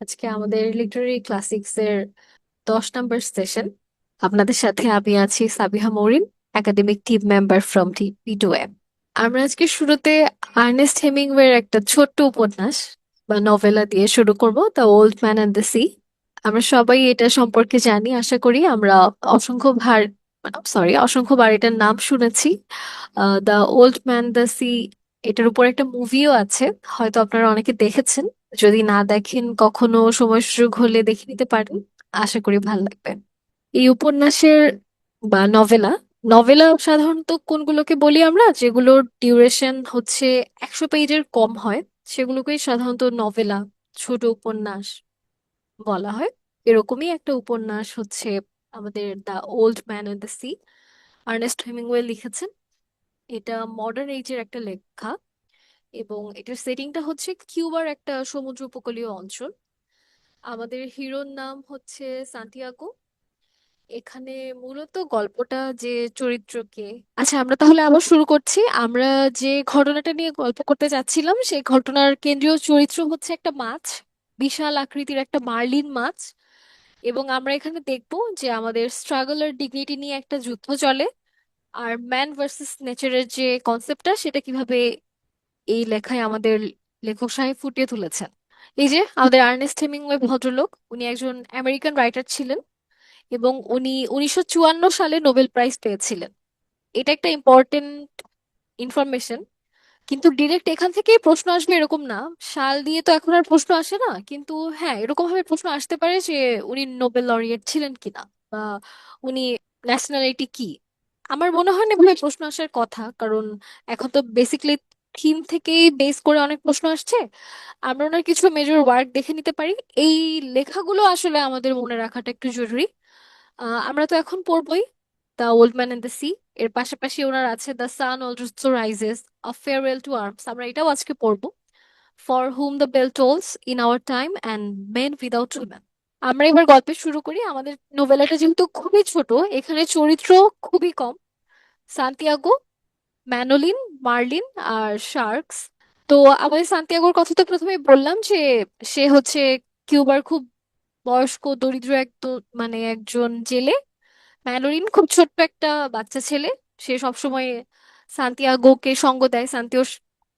আজকে আমাদের Literary classics এর 10 নম্বর সেশন। আপনাদের সাথে আমি আছি Sabiha mooring, academic team member from P2M। আমরা আজকে শুরুতে আর্নেস্ট হেমিংওয়ের একটা ছোট্ট উপন্যাস বা নভেলা দিয়ে শুরু করব, the old man and the sea. আমরা সবাই এটা সম্পর্কে জানি, আশা করি। আমরা অসংখ্যবার এটার নাম শুনেছি। The old man the sea, এটার উপর একটা মুভিও আছে, হয়তো আপনারা অনেকে দেখেছেন। যদি না দেখেন, কখনো সময় সুযোগ হলে দেখে নিতে পারেন, আশা করি ভালো লাগবে। এই উপন্যাসের বা নভেলা, নভেলা সাধারণত কোনগুলোকে বলি আমরা, যেগুলোর ডিউরেশন হচ্ছে 100 পেজের কম হয়, সেগুলোকেই সাধারণত নভেলা, ছোট উপন্যাস বলা হয়। এরকমই একটা উপন্যাস হচ্ছে আমাদের the old man and the sea. Ernest Hemingway লিখেছেন। এটা মডার্ন এজের একটা লেখা, এবং এটার সেটিংটা হচ্ছে কিউবার একটা সমুদ্র উপকূলীয় অঞ্চল। আমাদের হিরোর নাম হচ্ছে সান্তিয়াগো। এখানে মূলত গল্পটা যে চরিত্রকে, আচ্ছা আমরা তাহলে আবার শুরু করছি। আমরা যে ঘটনাটা নিয়ে গল্প করতে যাচ্ছিলাম, সেই ঘটনার কেন্দ্রীয় চরিত্র হচ্ছে একটা মাছ, বিশাল আকৃতির একটা মার্লিন মাছ। এবং আমরা এখানে দেখবো যে আমাদের স্ট্রাগল আর ডিগনিটি নিয়ে একটা যুদ্ধ চলে, আর ম্যান ভার্সেস নেচারের যে কনসেপ্টটা, সেটা কিভাবে এই লেখায় আমাদের লেখক সাহেব ফুটিয়ে তুলেছেন। এই যে আমাদের আর্নেস্ট হেমিংওয়ে ভদ্রলোক, উনি একজন আমেরিকান রাইটার ছিলেন, এবং উনি 1954 সালে নোবেল প্রাইজ পেয়েছিলেন। এটা একটা ইম্পর্টেন্ট ইনফরমেশন। কিন্তু ডিরেক্ট এখান থেকেই প্রশ্ন আসবে এরকম না, সাল দিয়ে তো এখন আর প্রশ্ন আসে না, কিন্তু হ্যাঁ এরকম ভাবে প্রশ্ন আসতে পারে যে উনি নোবেল লরিয়েট ছিলেন কিনা, বা উনি ন্যাশনালিটি কি। আমার মনে হয় না এভাবে প্রশ্ন আসার কথা, কারণ এখন তো বেসিক্যালি থিম থেকেই বেস করে অনেক প্রশ্ন আসছে। আমরা ওনার কিছু মেজর ওয়ার্ক দেখে নিতে পারি। এই লেখাগুলো আসলে আমাদের মনে রাখাটা একটু জরুরি। আমরা তো এখন পড়বই the old man and the sea. এর পাশাপাশি ওনার আছে the sun also rises, a farewell to arms, আমরা এটাও আজকে পড়বো। For whom the bell tolls, in our time, and men without women. আমরা এবার গল্পে শুরু করি। আমাদের নোবেলাটা যেহেতু খুবই ছোট, এখানে চরিত্র খুবই কম। সান্তিয়াগো, ম্যানোলিন, মার্লিন আর শার্কস। তো আমাদের সান্তিয়াগোর কথা তো প্রথমেই বললাম যে সে হচ্ছে কিউবার খুব বয়স্ক দরিদ্র মানে একজন জেলে। ম্যালোরিন খুব ছোট্ট একটা বাচ্চা ছেলে। সে সবসময় সান্তিয়াগোকে সঙ্গ দেয়।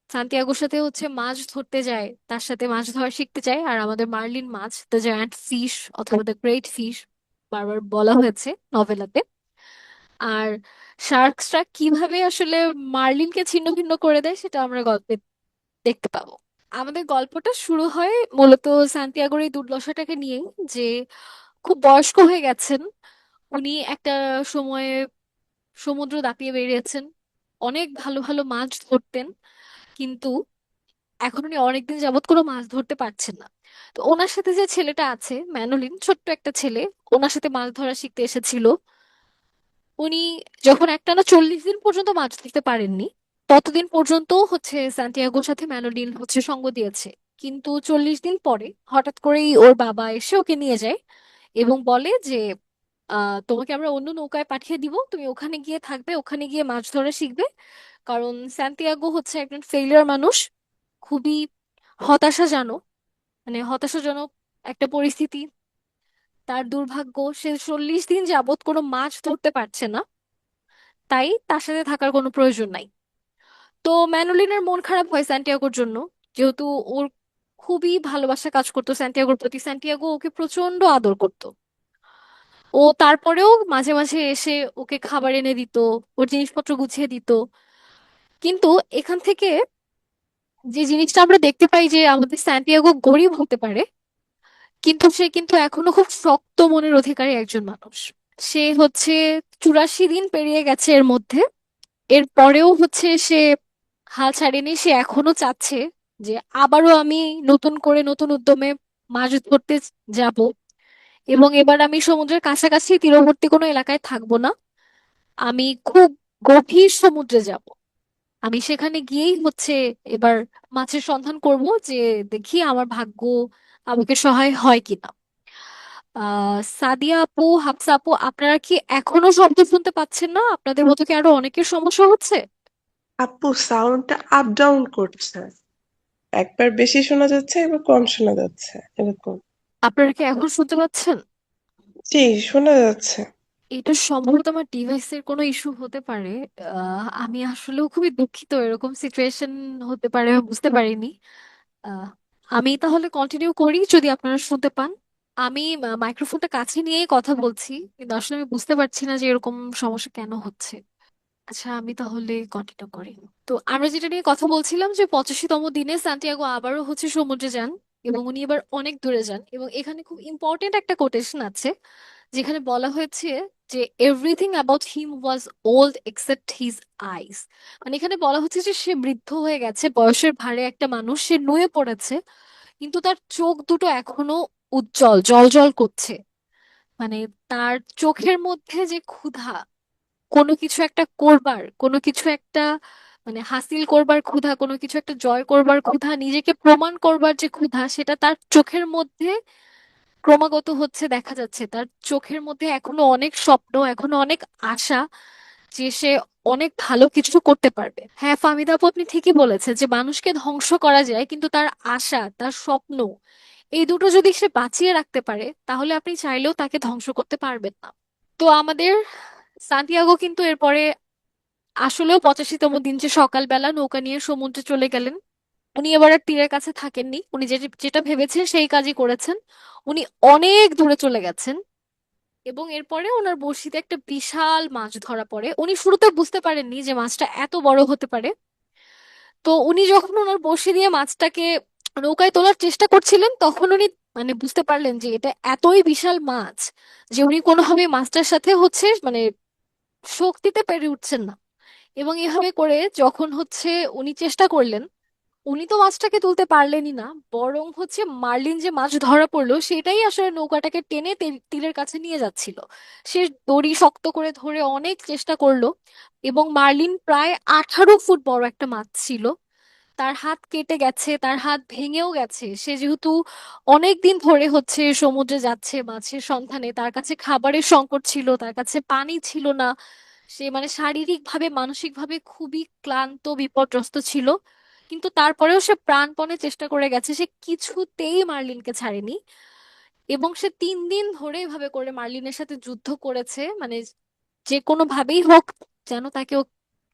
সান্তিয়াগোর সাথে হচ্ছে মাছ ধরতে যায়, তার সাথে মাছ ধরা শিখতে চায়। আর আমাদের মার্লিন মাছ, দ্য জায়ান্ট ফিশ অথবা দ্য গ্রেট ফিশ বারবার বলা হয়েছে নভেলাতে। আর শার্কসরা কিভাবে আসলে মার্লিনকে ছিন্ন ভিন্ন করে দেয়, সেটা আমরা গল্পে দেখতে পাবো। আমাদের গল্পটা শুরু হয় মূলত সান্তিয়াগোর এই দুর্দশাটাকে নিয়েই, যে খুব বয়স্ক হয়ে গেছেন। উনি একটা সময়ে সমুদ্র দাপিয়ে বেরিয়েছেন, অনেক ভালো ভালো মাছ ধরতেন, কিন্তু এখন উনি অনেকদিন যাবত কোনো মাছ ধরতে পারছেন না। তো ওনার সাথে যে ছেলেটা আছে ম্যানোলিন, ছোট্ট একটা ছেলে, ওনার সাথে মাছ ধরা শিখতে এসেছিল। উনি যখন একটানা 40 দিন পর্যন্ত মাছ ধরতে পারেননি, ততদিন পর্যন্ত হচ্ছে সান্তিয়াগোর সাথে ম্যানোলিন হচ্ছে সঙ্গ দিয়েছে। কিন্তু 40 দিন পরে হঠাৎ করেই ওর বাবা এসে ওকে নিয়ে যায় এবং বলে যে তোমাকে আমরা অন্য নৌকায় পাঠিয়ে দিব, তুমি ওখানে গিয়ে থাকবে, ওখানে গিয়ে মাছ ধরা শিখবে। কারণ সান্তিয়াগো হচ্ছে একজন ফেলিয়ার মানুষ, খুবই হতাশাজনক, মানে হতাশাজনক একটা পরিস্থিতি। তার দুর্ভাগ্য, সে 40 দিন যাবত কোনো মাছ ধরতে পারছে না, তাই তার সাথে থাকার কোনো প্রয়োজন নাই। তো ম্যানোলিনের মন খারাপ হয় স্যান্টিয়াগোর জন্য, যেহেতু ওর খুবই ভালোবাসা কাজ করতো স্যান্টিয়াগোর প্রতি। স্যান্টিয়াগো ওকে প্রচন্ড আদর করতো। ও তারপরেও মাঝে মাঝে এসে ওকে খাবার এনে দিত, ওর জিনিসপত্র গুছিয়ে দিত। কিন্তু এখান থেকে যে জিনিসটা আমরা দেখতে পাই, যে আমাদের স্যান্টিয়াগো গরিব হতে পারে, কিন্তু সে কিন্তু এখনো খুব শক্ত মনের অধিকারী একজন মানুষ। সে হচ্ছে 84 দিন পেরিয়ে গেছে এর মধ্যে, এর পরেও হচ্ছে সে হাল ছাড়েনি। সে এখনো চাচ্ছে যে আবারও আমি নতুন করে নতুন উদ্যমে মাছ ধরতে যাব, এবং এবার আমি সমুদ্রের কাছাকাছি তীরবর্তী কোনো এলাকায় থাকবো না, আমি খুব গভীর সমুদ্রে যাব। আমি সেখানে গিয়েই হচ্ছে এবার মাছের সন্ধান করব, যে দেখি আমার ভাগ্য আমাকে সহায় হয় কিনা। সাদিয়া আপু, হাফসা আপু, আপনারা কি এখনো শব্দ শুনতে পাচ্ছেন না? আপনাদের মতো কি আরো অনেকের সমস্যা হচ্ছে? আপু সাউন্ডটা আপ ডাউন করছে। একবার বেশি শোনা যাচ্ছে, একবার কম শোনা যাচ্ছে, এরকম। আপনারা কি এখন শুনতে পাচ্ছেন? জি, শোনা যাচ্ছে। এটা সম্ভবত আমার ডিভাইসের কোনো ইস্যু হতে পারে। আমি আসলেও খুবই দুঃখিত, এরকম সিচুয়েশন হতে পারে আমি বুঝতে পারিনি। আহ, আমি তাহলে কন্টিনিউ করি যদি আপনারা শুনতে পান। আমি মাইক্রোফোনটা কাছে নিয়েই কথা বলছি, কিন্তু আসলে আমি বুঝতে পারছি না যে এরকম সমস্যা কেন হচ্ছে। আচ্ছা, আমি তাহলে কন্টিনিউ করি। তো আমরা যেটা নিয়ে কথা বলছিলাম যে 85তম দিনে সান্টিয়াগো আবারও হচ্ছে সমুদ্রে যান, এবং উনি এবার অনেক দূরে যান। এবং এখানে খুব ইম্পর্টেন্ট একটা কোটেশন আছে, যেখানে বলা হয়েছে যে everything about him was old except his eyes. মানে এখানে বলা হচ্ছে যে সে বৃদ্ধ হয়ে গেছে, বয়সের ভারে একটা মানুষ, সে নুয়ে পড়েছে, কিন্তু তার চোখ দুটো এখনো উজ্জ্বল, জল করছে। মানে তার চোখের মধ্যে যে ক্ষুধা, কোনো কিছু একটা করবার, কোনো কিছু একটা মানে হাসিল করবার ক্ষুধা, কোনো কিছু একটা জয় করবার ক্ষুধা, নিজেকে প্রমাণ করবার যে ক্ষুধা, সেটা তার চোখের মধ্যে ক্রমাগত হচ্ছে দেখা যাচ্ছে। তার চোখের মধ্যে এখনো অনেক স্বপ্ন, এখনো অনেক আশা যে সে অনেক ভালো কিছু করতে পারবে। হ্যাঁ ফাহমিদা আপু, আপনি ঠিকই বলেছেন যে মানুষকে ধ্বংস করা যায়, কিন্তু তার আশা, তার স্বপ্ন, এই দুটো যদি সে বাঁচিয়ে রাখতে পারে, তাহলে আপনি চাইলেও তাকে ধ্বংস করতে পারবেন না। তো আমাদের সান্টিয়াগো কিন্তু এরপরে আসলেও 85তম দিন যে সকালবেলা নৌকা নিয়ে সমুদ্রে চলে গেলেন, উনি এবার আর তীরের কাছে থাকেননি। উনি যেটা ভেবেছেন সেই কাজই করেছেন। উনি অনেক দূরে চলে গেছেন, এবং এরপরে ওনার বড়শিতে একটা বিশাল মাছ ধরা পড়ে। উনি শুরুতে বুঝতে পারেননি যে মাছটা এত বড় হতে পারে। তো উনি যখন ওনার বড়শি দিয়ে মাছটাকে নৌকায় তোলার চেষ্টা করছিলেন, তখন উনি মানে বুঝতে পারলেন যে এটা এতই বিশাল মাছ যে উনি কোনোভাবে মাছটার সাথে হচ্ছে মানে শক্তিতে পেরে উঠছেন না। এবং এভাবে করে যখন হচ্ছে উনি চেষ্টা করলেন, উনি তো মাছটাকে তুলতে পারলেনই না, বরং হচ্ছে মার্লিন যে মাছ ধরা পড়লো সেটাই আসলে নৌকাটাকে টেনে তীরের কাছে নিয়ে যাচ্ছিল। সে দড়ি শক্ত করে ধরে অনেক চেষ্টা করলো, এবং মার্লিন প্রায় 18 ফুট বড় একটা মাছ ছিল। তার হাত কেটে গেছে, তার হাত ভেঙেও গেছে। সে যেহেতু অনেক দিন ধরে হচ্ছে সমুদ্রে যাচ্ছে মাছের সন্ধানে, তার কাছে খাবারের সংকট ছিল, তার কাছে পানি ছিল না। সে মানে শারীরিক ভাবে মানসিক ভাবে খুবই ক্লান্ত, বিপর্যস্ত ছিল। কিন্তু তারপরেও সে প্রাণপণে চেষ্টা করে গেছে, সে কিছুতেই মার্লিনকে ছাড়েনি। এবং সে 3 দিন ধরে এভাবে করে মার্লিনের সাথে যুদ্ধ করেছে, মানে যে কোনো ভাবেই হোক যেন তাকে ও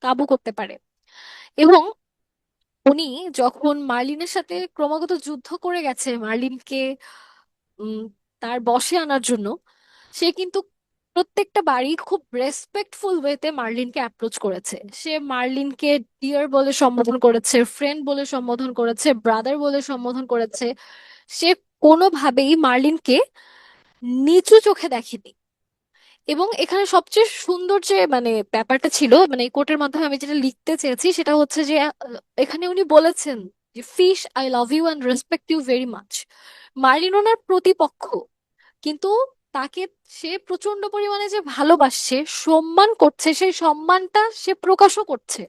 কাবু করতে পারে। এবং উনি যখন মার্লিনের সাথে ক্রমাগত যুদ্ধ করে গেছে মার্লিনকে উম তার বশে আনার জন্য, সে কিন্তু প্রত্যেকটা বাড়ি খুব রেসপেক্টফুল ওয়েতে মার্লিনকে অ্যাপ্রোচ করেছে। সে মার্লিনকে ডিয়ার বলে সম্বোধন করেছে, ফ্রেন্ড বলে সম্বোধন করেছে, ব্রাদার বলে সম্বোধন করেছে। সে কোনোভাবেই মার্লিনকে নিচু চোখে দেখেনি। এবং এখানে সবচেয়ে সুন্দর যে মানে ব্যাপারটা ছিল, মানে এই কোটের মাধ্যমে আমি যেটা লিখতে চেয়েছি সেটা হচ্ছে যে এখানে উনি বলেছেন যে fish, I love you and respect you very much. Marlin ওনার প্রতিপক্ষ, কিন্তু তাকে সে প্রচন্ড পরিমাণে যে ভালোবাসছে, সম্মান করছে, সেই সম্মানটা সে প্রকাশও করছে।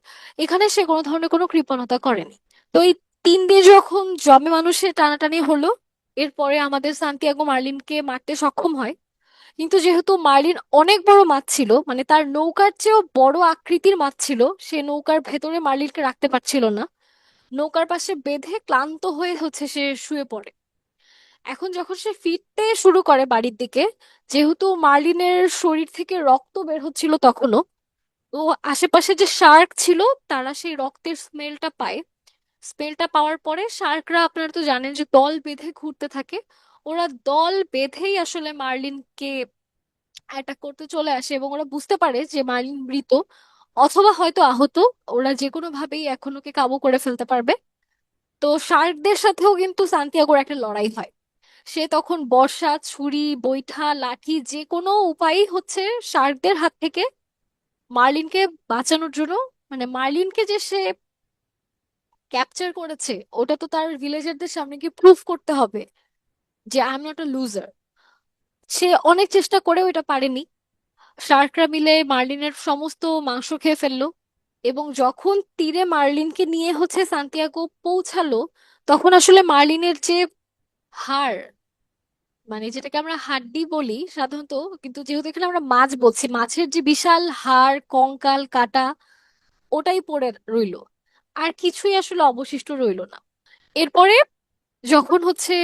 এখানে সে কোনো ধরনের কোনো কৃপণতা করেনি। তো এই 3 দিন যখন জমে মানুষের টানাটানি হলো, এরপরে আমাদের সান্তিয়াগো মার্লিনকে মারতে সক্ষম হয়। কিন্তু যেহেতু মার্লিন অনেক বড় মাছ ছিল, মানে তার নৌকার চেয়েও বড় আকৃতির মাছ ছিল, সে নৌকার ভেতরে মার্লিনকে রাখতে পারছিল না। নৌকার পাশে বেঁধে ক্লান্ত হয়ে হচ্ছে সে শুয়ে পড়ে। এখন যখন সে ফিরতে শুরু করে বাড়ির দিকে, যেহেতু মার্লিনের শরীর থেকে রক্ত বের হচ্ছিল তখনও, তো আশেপাশে যে শার্ক ছিল তারা সেই রক্তের স্মেলটা পায়। স্মেলটা পাওয়ার পরে শার্করা, আপনারা তো জানেন যে দল বেঁধে ঘুরতে থাকে, ওরা দল বেঁধেই আসলে মার্লিনকে অ্যাটাক করতে চলে আসে, এবং ওরা বুঝতে পারে যে মার্লিন মৃত অথবা হয়তো আহত। ওরা যে কোনো ভাবেই এখন ওকে কাবু করে ফেলতে পারবে। তো শার্কদের সাথেও কিন্তু সান্তিয়াগোর একটা লড়াই হয়। সে তখন বর্শা, ছুরি, বৈঠা, লাঠি, যে কোনো উপায়ই হচ্ছে শার্কদের হাত থেকে মার্লিনকে বাঁচানোর জন্য, মানে মার্লিনকে যে সে ক্যাপচার করেছে, ওটা তো তার ভিলেজারদের সামনে গিয়ে প্রুফ করতে হবে যে I am not a loser. সে অনেক চেষ্টা করেও এটা পারেনি। শার্করা মিলে মার্লিনের সমস্ত মাংস খেয়ে ফেললো। এবং যখন তীরে মার্লিনকে নিয়ে হচ্ছে সান্তিয়াগো পৌঁছালো, তখন আসলে মার্লিনের যে হাড়, মানে যেটাকে আমরা হাড্ডি বলি সাধারণত, কিন্তু যেহেতু এখানে আমরা মাছ বলছি, মাছের যে বিশাল হাড়, কঙ্কাল, কাটা, ওটাই পড়ে রইলো। আর কিছুই আসলে অবশিষ্ট রইলো না। এরপরে যখন হচ্ছে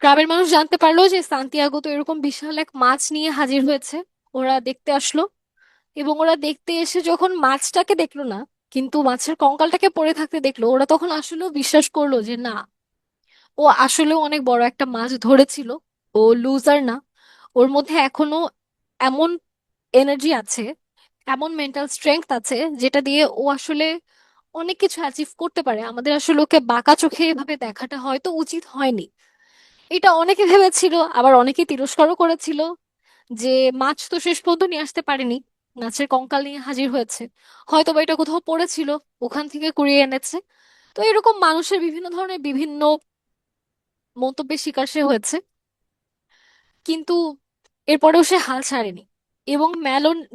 গ্রামের মানুষ জানতে পারলো যে সান্তিয়াগো তো এরকম বিশাল এক মাছ নিয়ে হাজির হয়েছে, ওরা দেখতে আসলো। এবং ওরা দেখতে এসে যখন মাছটাকে দেখলো না, কিন্তু মাছের কঙ্কালটাকে পড়ে থাকতে দেখলো, ওরা তখন আসলেও বিশ্বাস করলো যে না, ও আসলেও অনেক বড় একটা মাছ ধরেছিল। ও লুজার না, ওর মধ্যে এখনো এমন এনার্জি আছে, এমন মেন্টাল স্ট্রেংথ আছে, যেটা দিয়ে ও আসলে অনেক কিছু অ্যাচিভ করতে পারে। আমাদের আসলে ওকে বাঁকা চোখে এভাবে দেখাটা হয়তো উচিত হয়নি। এটা অনেকে ভেবেছিল, আবার অনেকে তিরস্কারও করেছিল যে মাছ তো শেষ পর্যন্ত নিয়ে আসতে পারেনি, মাছের কঙ্কাল নিয়ে হাজির হয়েছে, হয়তো বা এটা কোথাও পড়েছিল, ওখান থেকে কুড়িয়ে এনেছে। তো এরকম মানুষের বিভিন্ন ধরনের বিভিন্ন মন্তব্যের শিকার সে হয়েছে। কিন্তু এরপরেও সে হাল ছাড়েনি। এবং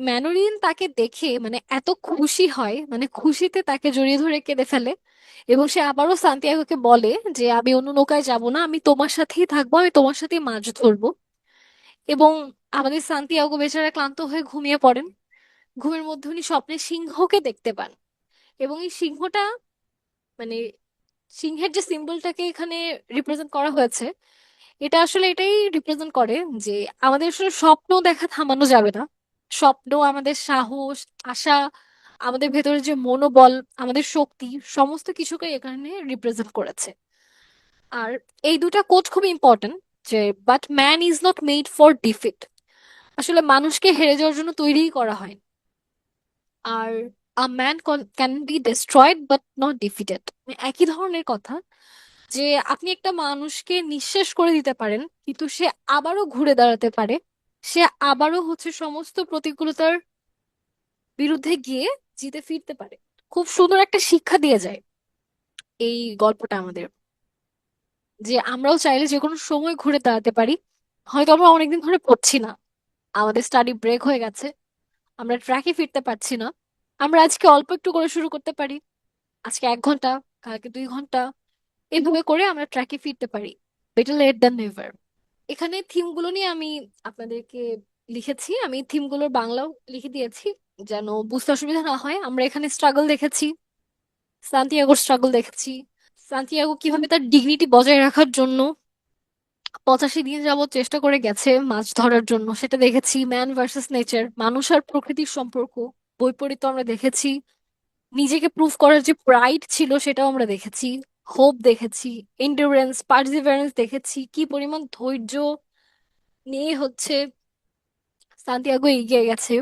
ম্যানোরিন তাকে দেখে মানে এত খুশি হয়, মানে খুশিতে তাকে জড়িয়ে ধরে কেঁদে ফেলে। এবং সে আবারও সান্তিয়াগোকে বলে যে আমি অন্য নৌকায় যাব না, আমি তোমার সাথেই থাকবো, আমি তোমার সাথেই মাছ ধরবো। এবং আমাদের সান্তিয়াগো বেচারা ক্লান্ত হয়ে ঘুমিয়ে পড়েন। ঘুমের মধ্যে উনি স্বপ্নে সিংহকে দেখতে পান। এবং এই সিংহটা মানে সিংহের যে সিম্বলটাকে এখানে রিপ্রেজেন্ট করা হয়েছে, এটা আসলে এটাই রিপ্রেজেন্ট করে যে আমাদের আসলে স্বপ্ন দেখা থামানো যাবে না। স্বপ্ন আমাদের সাহস, আশা, আমাদের ভেতরে যে মনোবল, আমাদের শক্তি, সমস্ত কিছুকে এখানে রিপ্রেজেন্ট করেছে। আর এই দুটা কোট খুব ইম্পর্ট্যান্ট, যে but man is not made for defeat. আসলে মানুষকে হেরে যাওয়ার জন্য তৈরিই করা হয়। আর a man can be destroyed but not defeated, একই ধরনের কথা। যে আপনি একটা মানুষকে নিঃশেষ করে দিতে পারেন, কিন্তু সে আবারও ঘুরে দাঁড়াতে পারে। সে আবারও হচ্ছে সমস্ত প্রতিকূলতার বিরুদ্ধে গিয়ে জিতে ফিরতে পারে। খুব সুন্দর একটা শিক্ষা দিয়ে যায় এই গল্পটা আমাদের, যে আমরাও চাইলে যে কোনো সময় ঘুরে দাঁড়াতে পারি। হয়তো আমরা অনেকদিন ধরে পড়ছি না, আমাদের স্টাডি ব্রেক হয়ে গেছে, আমরা ট্র্যাকে ফিরতে পারছি না, আমরা আজকে অল্প একটু করে শুরু করতে পারি। আজকে 1 ঘন্টা, কালকে 2 ঘন্টা, এভাবে করে আমরা ট্র্যাকে ফিরতে পারি। Better late than never. এখানে থিমগুলো নিয়ে আমি আপনাদেরকে লিখেছি, আমি থিমগুলোর বাংলাও লিখে দিয়েছি যেন বুঝতে অসুবিধা না হয়। আমরা এখানে স্ট্রাগল দেখেছি, সান্তিয়াগোর স্ট্রাগল দেখেছি, সান্তিয়াগো কিভাবে তার ডিগনিটি বজায় রাখার জন্য 85 দিন যাবত চেষ্টা করে গেছে মাছ ধরার জন্য, সেটা দেখেছি। ম্যান ভার্সেস নেচার, মানুষ আর প্রকৃতির সম্পর্ক, বৈপরীত্য আমরা দেখেছি। নিজেকে প্রুভ করার যে প্রাইড ছিল সেটাও আমরা দেখেছি। হোপ দেখেছি, এন্ডুরেন্স, পার্সিভারেন্স দেখেছি, কি পরিমাণ ধৈর্য নিয়ে হচ্ছে সান্তিয়াগো এগিয়ে গেছে।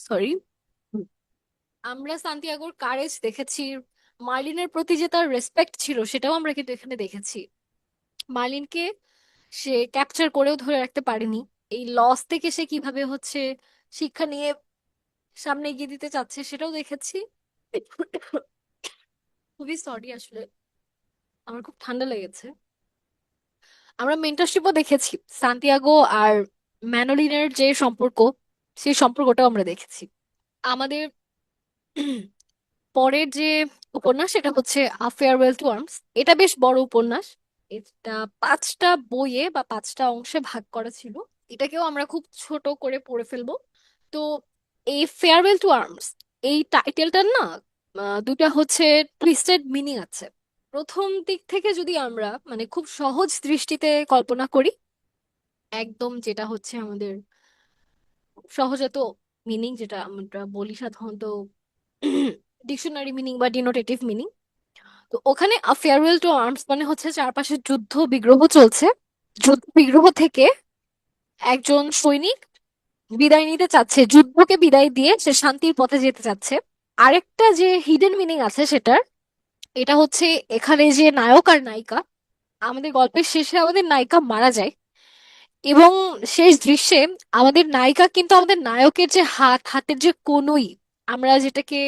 সরি। আমরা সান্তিয়াগোর কারেজ দেখেছি, মার্লিনের প্রতি যে তার রেসপেক্ট ছিল সেটাও আমরা কিন্তু এখানে দেখেছি। মার্লিনকে সে ক্যাপচার করেও ধরে রাখতে পারেনি। এই লস থেকে সে কিভাবে হচ্ছে শিক্ষা নিয়ে সামনে এগিয়ে দিতে চাচ্ছে সেটাও দেখেছি। খুবই সরি আসলে, আমার খুব ঠান্ডা লেগেছে। আমরা মেন্টরশিপও দেখেছি, সান্তিয়াগো আর ম্যানোলিনের যে সম্পর্ক, সেই সম্পর্কটাও আমরা দেখেছি। আমাদের পরের যে উপন্যাস সেটা হচ্ছে আ ফেয়ারওয়েল টু আর্মস। এটা বেশ বড় উপন্যাস। এটা 5টা বইয়ে বা 5টা অংশে ভাগ করা ছিল। এটাকেও আমরা খুব ছোট করে পড়ে ফেলবো। তো এই ফেয়ারওয়েল টু আর্মস, এই টাইটেলটার না দুটা হচ্ছে টুইস্টেড মিনিং আছে। প্রথম দিক থেকে যদি আমরা মানে খুব সহজ দৃষ্টিতে কল্পনা করি, একদম যেটা হচ্ছে আমাদের সহজাত মিনিং, যেটা আমরা বলি সাধারণত ডিকশনারি মিনিং বা ডিনোটেটিভ মিনিং। তো ওখানে আ ফেয়ারওয়েল টু আর্মস মানে হচ্ছে চারপাশে যুদ্ধ বিগ্রহ চলছে, যুদ্ধ বিগ্রহ থেকে একজন সৈনিক বিদায় নিতে চাচ্ছে, যুদ্ধকে বিদায় দিয়ে সে শান্তির পথে যেতে চাচ্ছে। আরেকটা যে হিডেন মিনিং আছে সেটার, এটা হচ্ছে এখানে যে নায়ক আর নায়িকা, আমাদের গল্পের শেষে আমাদের নায়িকা মারা যায়। এবং শেষ দৃশ্যে আমাদের নায়িকা কিন্তু আমাদের নায়কের যে হাতের যে কনুই, আমরা যেটাকে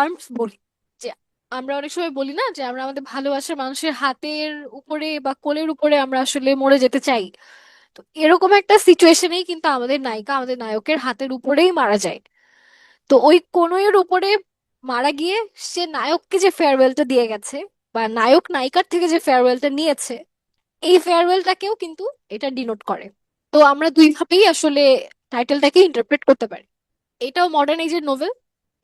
আর্মস বলি, যে আমরা অনেক সময় বলি না যে আমরা আমাদের ভালোবাসার মানুষের হাতের উপরে বা কোলের উপরে আমরা আসলে মরে যেতে চাই। তো এরকম একটা সিচুয়েশনেই কিন্তু আমাদের নায়িকা আমাদের নায়কের হাতের উপরেই মারা যায়। তো ওই কনুইয়ের উপরে মারা গিয়ে সে নায়ককে যে ফেয়ারওয়েলটা দিয়ে গেছে, বা নায়ক নায়িকার থেকে যে ফেয়ারওয়েলটা নিয়েছে, এই ফেয়ারওয়েলটাকেও কিন্তু এটা ডিনোট করে। তো আমরা দুইভাবেই আসলে টাইটেলটাকে ইন্টারপ্রেট করতে পারি। এটাও মডার্ন এজের নোভেল,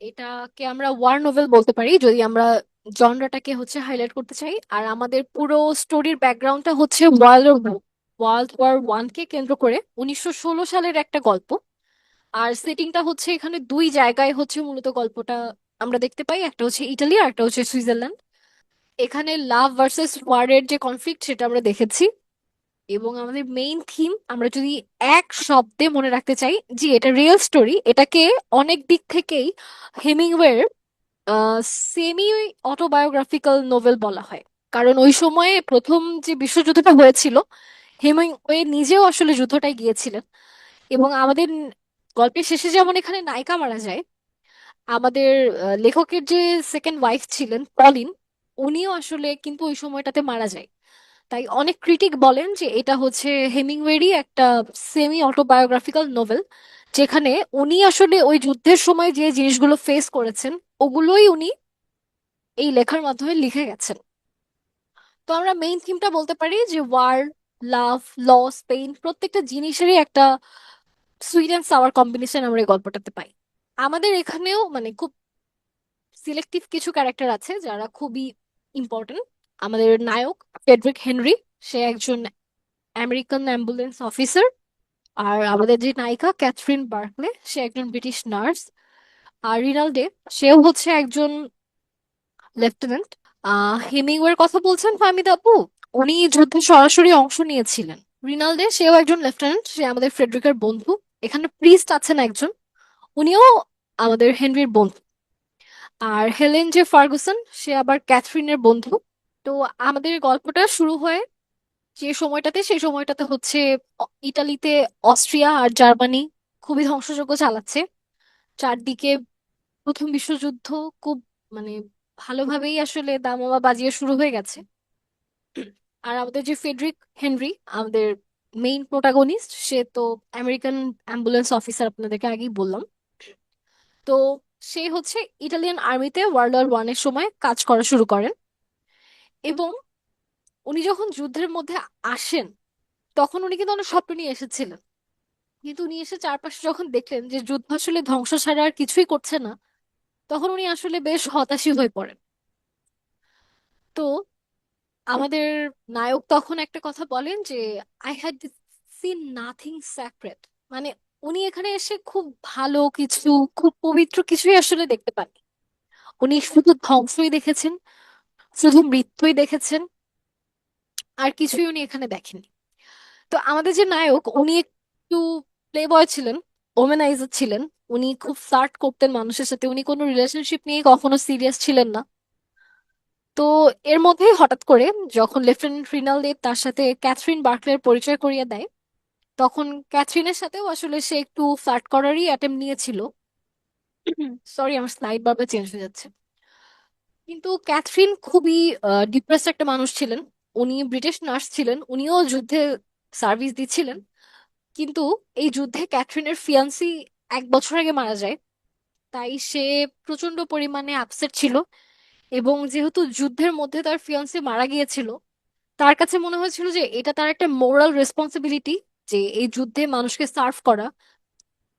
এটাকে আমরা ওয়ার নোভেল বলতে পারি যদি আমরা জনরাটাকে হচ্ছে হাইলাইট করতে চাই। আর আমাদের পুরো স্টোরির ব্যাকগ্রাউন্ডটা হচ্ছে ওয়ার্ল্ড ওয়ার 1 কে কেন্দ্র করে 1916 সালের একটা গল্প। আর সেটিংটা হচ্ছে এখানে দুই জায়গায় হচ্ছে মূলত গল্পটা আমরা দেখতে পাই, একটা হচ্ছে ইটালি আর একটা হচ্ছে সুইজারল্যান্ড। এখানে লাভ ভার্সেস ওয়ারের যে কনফ্লিক্ট সেটা আমরা দেখেছি। এবং আমাদের মেইন থিম আমরা যদি এক শব্দে মনে রাখতে চাই, জি এটা রিয়েল স্টোরি, এটাকে অনেক দিক থেকেই হেমিংওয়ের সেমি অটোবায়োগ্রাফিক্যাল নোভেল বলা হয়। কারণ ওই সময়ে প্রথম যে বিশ্বযুদ্ধটা হয়েছিল, হেমিংওয়ে নিজেও আসলে যুদ্ধটায় গিয়েছিলেন। এবং আমাদের গল্পের শেষে যেমন এখানে নায়িকা মারা যায়, আমাদের লেখকের যে সেকেন্ড ওয়াইফ ছিলেন পলিন, উনিও আসলে কিন্তু ওই সময়টাতে মারা যায়। তাই অনেক ক্রিটিক বলেন যে এটা হচ্ছে হেমিংওয়েরই একটা সেমি অটোবায়োগ্রাফিক্যাল নোভেল, যেখানে উনি আসলে ওই যুদ্ধের সময় যে জিনিসগুলো ফেস করেছেন ওগুলোই উনি এই লেখার মাধ্যমে লিখে গেছেন। তো আমরা মেইন থিমটা বলতে পারি যে ওয়ার, লাভ, লস, পেইন প্রত্যেকটা জিনিসেরই একটা সুইট অ্যান্ড সাওয়ার কম্বিনেশন আমরা এই গল্পটাতে পাই। আমাদের এখানেও মানে খুব সিলেক্টিভ কিছু ক্যারেক্টার আছে যারা খুবই ইম্পর্টেন্ট। আমাদের নায়ক ফ্রেডরিক হেনরি, সে একজন আমেরিকান অ্যাম্বুলেন্স অফিসার। আর আমাদের যে নায়িকা ক্যাথরিন বার্কলে, সে একজন ব্রিটিশ নার্স। আর রিনাল্ডে, সেও হচ্ছে একজন লেফটেন্যান্ট। হেমিংওয়ের কথা বলছেন ফাহমিদা আপু, উনি যুদ্ধে সরাসরি অংশ নিয়েছিলেন। রিনাল্ডে, সেও একজন লেফটেন্যান্ট, সে আমাদের ফ্রেডরিকের বন্ধু। এখানে প্রিস্ট আছেন একজন, উনিও আমাদের হেনরির বন্ধু। আর হেলেন যে ফার্গুসন, সে আবার ক্যাথরিনের বন্ধু। তো আমাদের গল্পটা শুরু হয় যে সময়টাতে, সেই সময়টাতে হচ্ছে ইটালিতে অস্ট্রিয়া আর জার্মানি খুবই ধ্বংসযজ্ঞ চালাচ্ছে চারদিকে। প্রথম বিশ্বযুদ্ধ খুব মানে ভালোভাবেই আসলে দামামা বাজিয়ে শুরু হয়ে গেছে। আর আমাদের যে ফেডরিক হেনরি, আমাদের মেইন প্রোটাগনিস্ট, সে তো আমেরিকান অ্যাম্বুলেন্স অফিসার, আপনাদেরকে আগেই বললাম। তো সে হচ্ছে ইটালিয়ান আর্মিতে ওয়ার্ল্ড ওয়ার 1 এর সময় কাজ করা শুরু করেন। এবং উনি যখন যুদ্ধের মধ্যে আসেন, তখন উনি কিন্তু অনেক স্বপ্ন নিয়ে এসেছিলেন। কিন্তু উনি এসে চারপাশে যখন দেখলেন যে যুদ্ধ আসলে ধ্বংস ছাড়া আর কিছুই করছে না, তখন উনি আসলে বেশ হতাশই হয়ে পড়েন। তো আমাদের নায়ক তখন একটা কথা বলেন যে I had seen nothing sacred. মানে উনি এখানে এসে খুব ভালো কিছু, খুব পবিত্র কিছুই আসলে দেখতে পান। উনি শুধু ধ্বংসই দেখেছেন, শুধু মৃত্যুই দেখেছেন, আর কিছুই উনি এখানে দেখেননি। তো আমাদের যে নায়ক, উনি একটু প্লে বয় ছিলেন, ওমেনাইজার ছিলেন। উনি খুব ফ্লার্ট করতেন মানুষের সাথে, উনি কোনো রিলেশনশিপ নিয়ে কখনো সিরিয়াস ছিলেন না। তো এর মধ্যেই হঠাৎ করে যখন লেফটেন্যান্ট রিনালডে তার সাথে ক্যাথরিন বার্কলের পরিচয় করিয়ে দেয়, তখন ক্যাথরিনের সাথেও আসলে সে একটু ফ্লার্ট করারই অ্যাটেম্প নিয়েছিল। সরি, আমার স্লাইড বারবার চেঞ্জ হয়ে যাচ্ছে। কিন্তু ক্যাথরিন খুবই ডিপ্রেসড একটা মানুষ ছিলেন। উনি ব্রিটিশ নার্স ছিলেন, উনিও যুদ্ধে সার্ভিস দিচ্ছিলেন। কিন্তু এই যুদ্ধে ক্যাথরিনের ফিয়ান্সি 1 বছর আগে মারা যায়। তাই সে প্রচন্ড পরিমাণে আপসেট ছিল। এবং যেহেতু যুদ্ধের মধ্যে তার ফিয়ান্সি মারা গিয়েছিল, তার কাছে মনে হয়েছিল যে এটা তার একটা মোরাল রেসপন্সিবিলিটি, যে এই যুদ্ধে মানুষকে সার্ভ করা।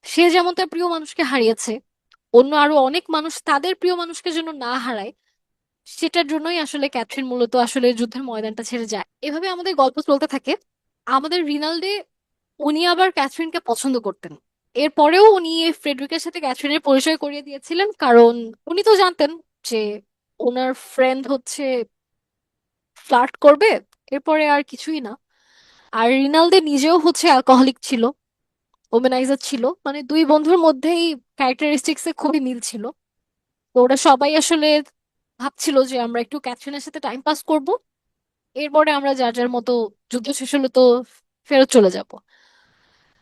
সে যেমন তার প্রিয় মানুষকে হারিয়েছে, অন্য আরো অনেক মানুষ তাদের প্রিয় মানুষকে যেন না হারায়, সেটার জন্যই আসলে ক্যাথরিন মূলত আসলে যুদ্ধের ময়দানটা ছেড়ে যায়। এভাবে আমাদের গল্প চলতে থাকে। আমাদের রিনাল্ডে, উনি আবার ক্যাথরিনকে পছন্দ করতেন। এরপরেও উনি ফ্রেডরিকের সাথে ক্যাথরিনের পরিচয় করিয়ে দিয়েছিলেন, কারণ উনি তো জানতেন যে ওনার ফ্রেন্ড হচ্ছে ফ্লার্ট করবে, এরপরে আর কিছুই না। আর রিনালদে নিজেও হচ্ছে অ্যালকোহলিক ছিল, ওমেনাইজার ছিল। মানে দুই বন্ধুর মধ্যেই ক্যারেক্টারিস্টিক্সে খুবই মিল ছিল। তো ওরা সবাই আসলে ভাবছিল যে আমরা একটু ক্যাথরিনের সাথে টাইম পাস করব, এরপরে আমরা যার যার মতো, যুদ্ধ শেষ হলে তো ফেরত চলে যাব।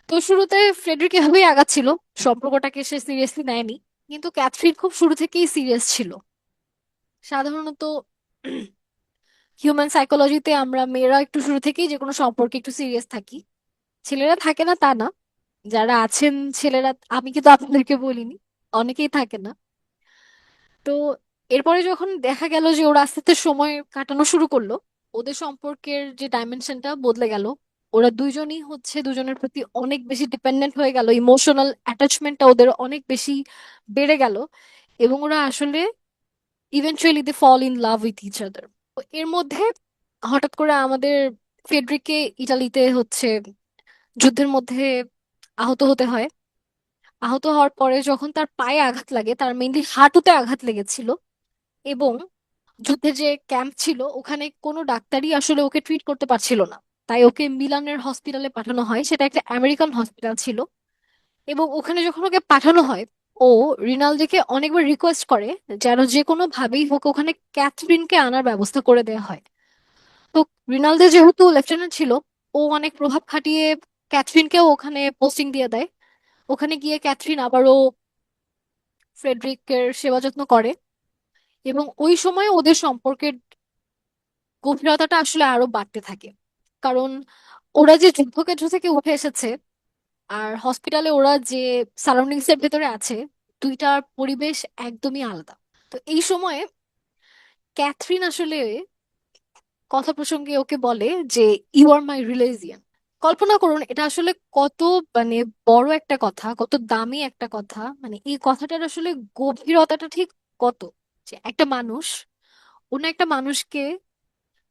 তো শুরুতে ফ্রেডরিক এভাবেই আগাচ্ছিল, সম্পর্কটাকে সে সিরিয়াসলি নেয়নি। কিন্তু ক্যাথরিন খুব শুরু থেকেই সিরিয়াস ছিল। সাধারণত হিউম্যান সাইকোলজিতে আমরা মেয়েরা একটু শুরু থেকেই যে কোনো সম্পর্কে একটু সিরিয়াস থাকি। ছেলেরা থাকে না তা না, যারা আছেন ছেলেরা, আমি কিন্তু আপনাদেরকে বলিনি, অনেকেই থাকে না। তো এরপরে যখন দেখা গেল যে ওরা আস্তে আস্তে সময় কাটানো শুরু করলো, ওদের সম্পর্কের যে ডাইমেনশনটা বদলে গেল। ওরা দুইজনই হচ্ছে দুজনের প্রতি অনেক বেশি ডিপেন্ডেন্ট হয়ে গেল, ইমোশনাল অ্যাটাচমেন্টটা ওদের অনেক বেশি বেড়ে গেল। এবং ওরা আসলে eventually they fall in love with each other. এর মধ্যে হঠাৎ করে আমাদের ফেডরিককে ইটালিতে হচ্ছে যুদ্ধের মধ্যে আহত হতে হয়। আহত হওয়ার পরে যখন তার পায়ে আঘাত লাগে, তার মেইনলি হাঁটুতে আঘাত লেগেছিল, এবং যুদ্ধের যে ক্যাম্প ছিল ওখানে কোনো ডাক্তারই আসলে ওকে ট্রিট করতে পারছিল না। তাই ওকে মিলানের হসপিটালে পাঠানো হয়, সেটা একটা আমেরিকান হসপিটাল ছিল। এবং ওখানে যখন ওকে পাঠানো হয়, ও রিনালদিকে অনেকবার রিকোয়েস্ট করে যেন যে কোনো ভাবেই হোক ওখানে ক্যাথরিনকে আনার ব্যবস্থা করে দেওয়া হয়। তো রিনালদো যেহেতু লেফটেন্যান্ট ছিল, ও অনেক প্রভাব খাটিয়ে ক্যাথরিনকেও ওখানে পোস্টিং দিয়ে দেয়। ওখানে গিয়ে ক্যাথরিন আবারও ফ্রেডরিকের সেবা যত্ন করে, এবং ওই সময় ওদের সম্পর্কের গভীরতাটা আসলে আরো বাড়তে থাকে। কারণ ওরা যে যুদ্ধক্ষেত্র থেকে উঠে এসেছে আর হসপিটালে ওরা যে সারাউন্ডিংস এর ভেতরে আছে, দুইটার পরিবেশ একদমই আলাদা। তো এই সময়ে ক্যাথরিন আসলে কথা প্রসঙ্গে ওকে বলে যে ইউ আর মাই রিলিজিয়ন। কল্পনা করুন এটা আসলে কত মানে বড় একটা কথা, কত দামি একটা কথা, মানে এই কথাটার আসলে গভীরতাটা ঠিক কত, যে একটা মানুষ অন্য একটা মানুষকে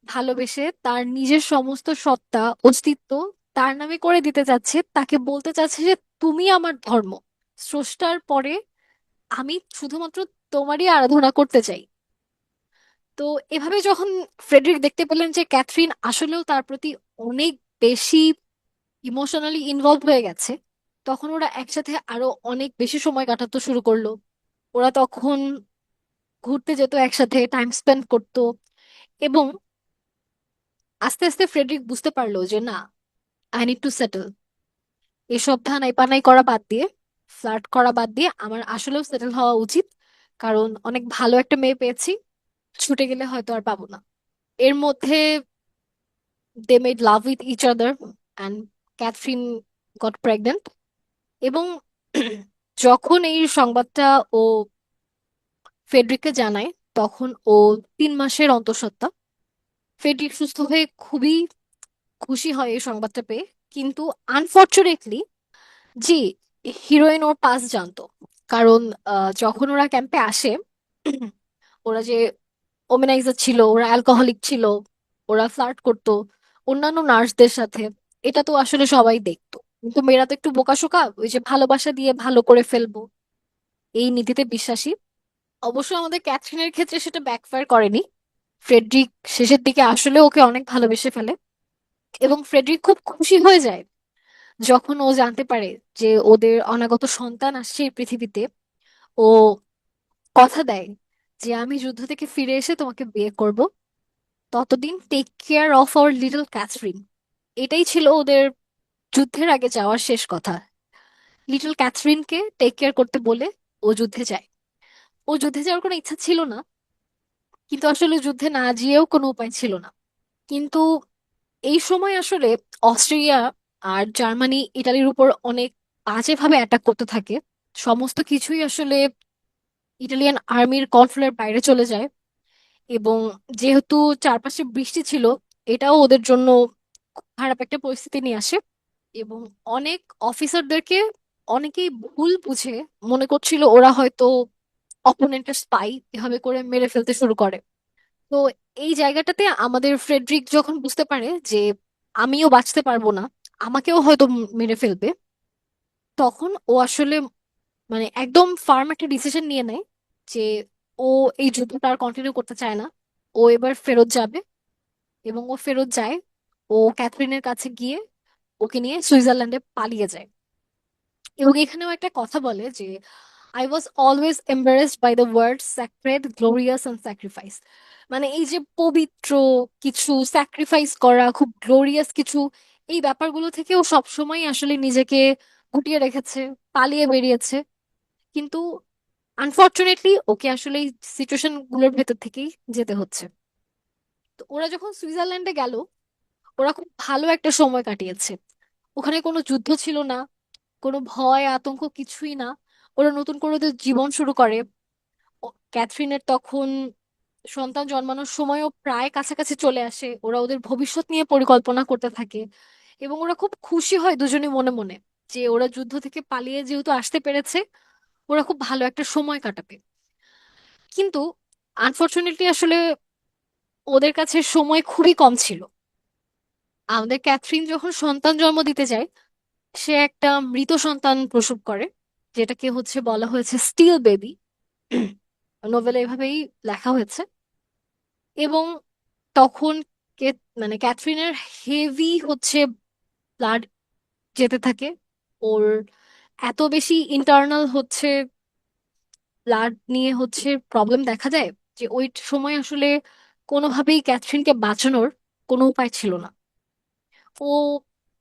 ভালোবেসে তার নিজের সমস্ত সত্তা অস্তিত্ব তার নামে করে দিতে চাচ্ছে, তাকে বলতে চাচ্ছে যে তুমি আমার ধর্ম, স্রষ্টার পরে আমি শুধুমাত্র তোমারই আরাধনা করতে চাই। তো এভাবে যখন ফ্রেডরিক দেখতে পেলেন যে ক্যাথরিন আসলেও তার প্রতি অনেক বেশি ইমোশনালি ইনভলভ হয়ে গেছে, তখন ওরা একসাথে আরো অনেক বেশি সময় কাটাতে শুরু করলো। ওরা তখন ঘুরতে যেত একসাথে, টাইম স্পেন্ড করতো। এবং আস্তে আস্তে ফ্রেডরিক বুঝতে পারলো যে না, আই নিড টু সেটেল। এসব ধানাই পানাই করা বাদ দিয়ে, ফ্লার্ট করা বাদ দিয়ে আমার আসলেও সেটেল হওয়া উচিত। কারণ অনেক ভালো একটা মেয়ে পেয়েছি, ছুটে গেলে হয়তো আর পাবো না। এর মধ্যে they made love with each other and Catherine got pregnant. এবং যখন এই সংবাদটা ও ফেডরিককে জানায়, তখন ও 3 মাসের অন্তঃসত্ত্বা। ফেডরিক সুস্থ হয়ে খুবই খুশি হয় এই সংবাদটা পেয়ে। কিন্তু আনফর্চুনেটলি, জি, হিরোইন ওর পাস জানতো। কারণ যখন ওরা ক্যাম্পে আসে, ওরা যে ওমেনাইজার ছিল, ওরা অ্যালকোহলিক ছিল, ওরা ফ্লার্ট করতো অন্যান্য নার্সদের সাথে, এটা তো আসলে সবাই দেখতো। কিন্তু মেয়েরা তো একটু বোকাশোকা, ওই যে ভালোবাসা দিয়ে ভালো করে ফেলবো এই নীতিতে বিশ্বাসী। অবশ্য আমাদের ক্যাথরিনের ক্ষেত্রে সেটা ব্যাকফায়ার করেনি। ফ্রেডরিক শেষের দিকে আসলে ওকে অনেক ভালোবেসে ফেলে, এবং ফ্রেডরিক খুব খুশি হয়ে যায় যখন ও জানতে পারে যে ওদের অনাগত সন্তান আসছে এই পৃথিবীতে। ও কথা দেয় যে আমি যুদ্ধ থেকে ফিরে এসে তোমাকে বিয়ে করব, ততদিন take care of our little Catherine. এটাই ছিল ওদের যুদ্ধের আগে যাওয়ার শেষ কথা, লিটল ক্যাথরিনকে টেক কেয়ার করতে বলে ও যুদ্ধে যায়। ও যুদ্ধে যাওয়ার কোনো ইচ্ছা ছিল না, কিন্তু আসলে যুদ্ধে না গিয়েও কোনো উপায় ছিল না। কিন্তু এই সময় আসলে অস্ট্রিয়া আর জার্মানি ইটালির উপর অনেক বাজেভাবে অ্যাটাক করতে থাকে। সমস্ত কিছুই আসলে ইটালিয়ান আর্মির কন্ট্রোলের বাইরে চলে যায়। এবং যেহেতু চারপাশে বৃষ্টি ছিল, এটাও ওদের জন্য খুব খারাপ একটা পরিস্থিতি নিয়ে আসে। এবং অনেক অফিসারদেরকে অনেকেই ভুল বুঝে মনে করছিল ওরা হয়তো অপোনেন্টের স্পাই, এভাবে করে মেরে ফেলতে শুরু করে। তো এই জায়গাটাতে আমাদের ফ্রেডরিক যখন বুঝতে পারে যে আমিও বাঁচতে পারবো না, আমাকেও হয়তো মেরে ফেলবে, তখন ও আসলে মানে একদম ফার্ম একটা ডিসিশন নিয়ে নেয় যে ও এই যুদ্ধটা আর কন্টিনিউ করতে চায় না। ও এবার ফেরত যাবে, এবং ও ফেরত যায়। ও ক্যাথরিনের কাছে গিয়ে ওকে নিয়ে সুইজারল্যান্ডে পালিয়ে যায়। এবং এখানেও একটা কথা বলে যে I was always embarrassed by the word sacred, glorious and sacrifice. মানে এই যে পবিত্র কিছু, স্যাক্রিফাইস করা, খুব গ্লোরিয়াস কিছু, এই ব্যাপারগুলো থেকে ও সবসময় আসলে নিজেকে গুটিয়ে রেখেছে, পালিয়ে বেরিয়েছে। কিন্তু আনফর্চুনেটলি ওকে আসলে এই সিচুয়েশন গুলোর ভেতর থেকেই যেতে হচ্ছে। তো ওরা যখন সুইজারল্যান্ডে গেল, ওরা খুব ভালো একটা সময় কাটিয়েছে। ওখানে কোনো যুদ্ধ ছিল না, কোনো ভয় আতঙ্ক কিছুই না। ওরা নতুন করে ওদের জীবন শুরু করে। ক্যাথরিনের তখন সন্তান জন্মানোর সময়ও প্রায় কাছাকাছি চলে আসে। ওরা ওদের ভবিষ্যৎ নিয়ে পরিকল্পনা করতে থাকে, এবং ওরা খুব খুশি হয় দুজনে মনে মনে যে ওরা যুদ্ধ থেকে পালিয়ে যেহেতু আসতে পেরেছে, ওরা খুব ভালো একটা সময় কাটাবে। কিন্তু আনফরচুনেটলি আসলে ওদের কাছে সময় খুবই কম ছিল। আমাদের ক্যাথরিন যখন সন্তান জন্ম দিতে যায়, সে একটা মৃত সন্তান প্রসব করে, যেটাকে হচ্ছে বলা হয়েছে স্টিল বেবি। নোভেলে এভাবেই লেখা হয়েছে। এবং তখন মানে ক্যাথরিনের হেভি হচ্ছে ব্লাড যেতে থাকে। ওর এত বেশি ইন্টারনাল হচ্ছে ব্লাড নিয়ে হচ্ছে প্রবলেম দেখা দেয় যে ওই সময় আসলে কোনোভাবেই ক্যাথরিনকে বাঁচানোর কোনো উপায় ছিল না। ও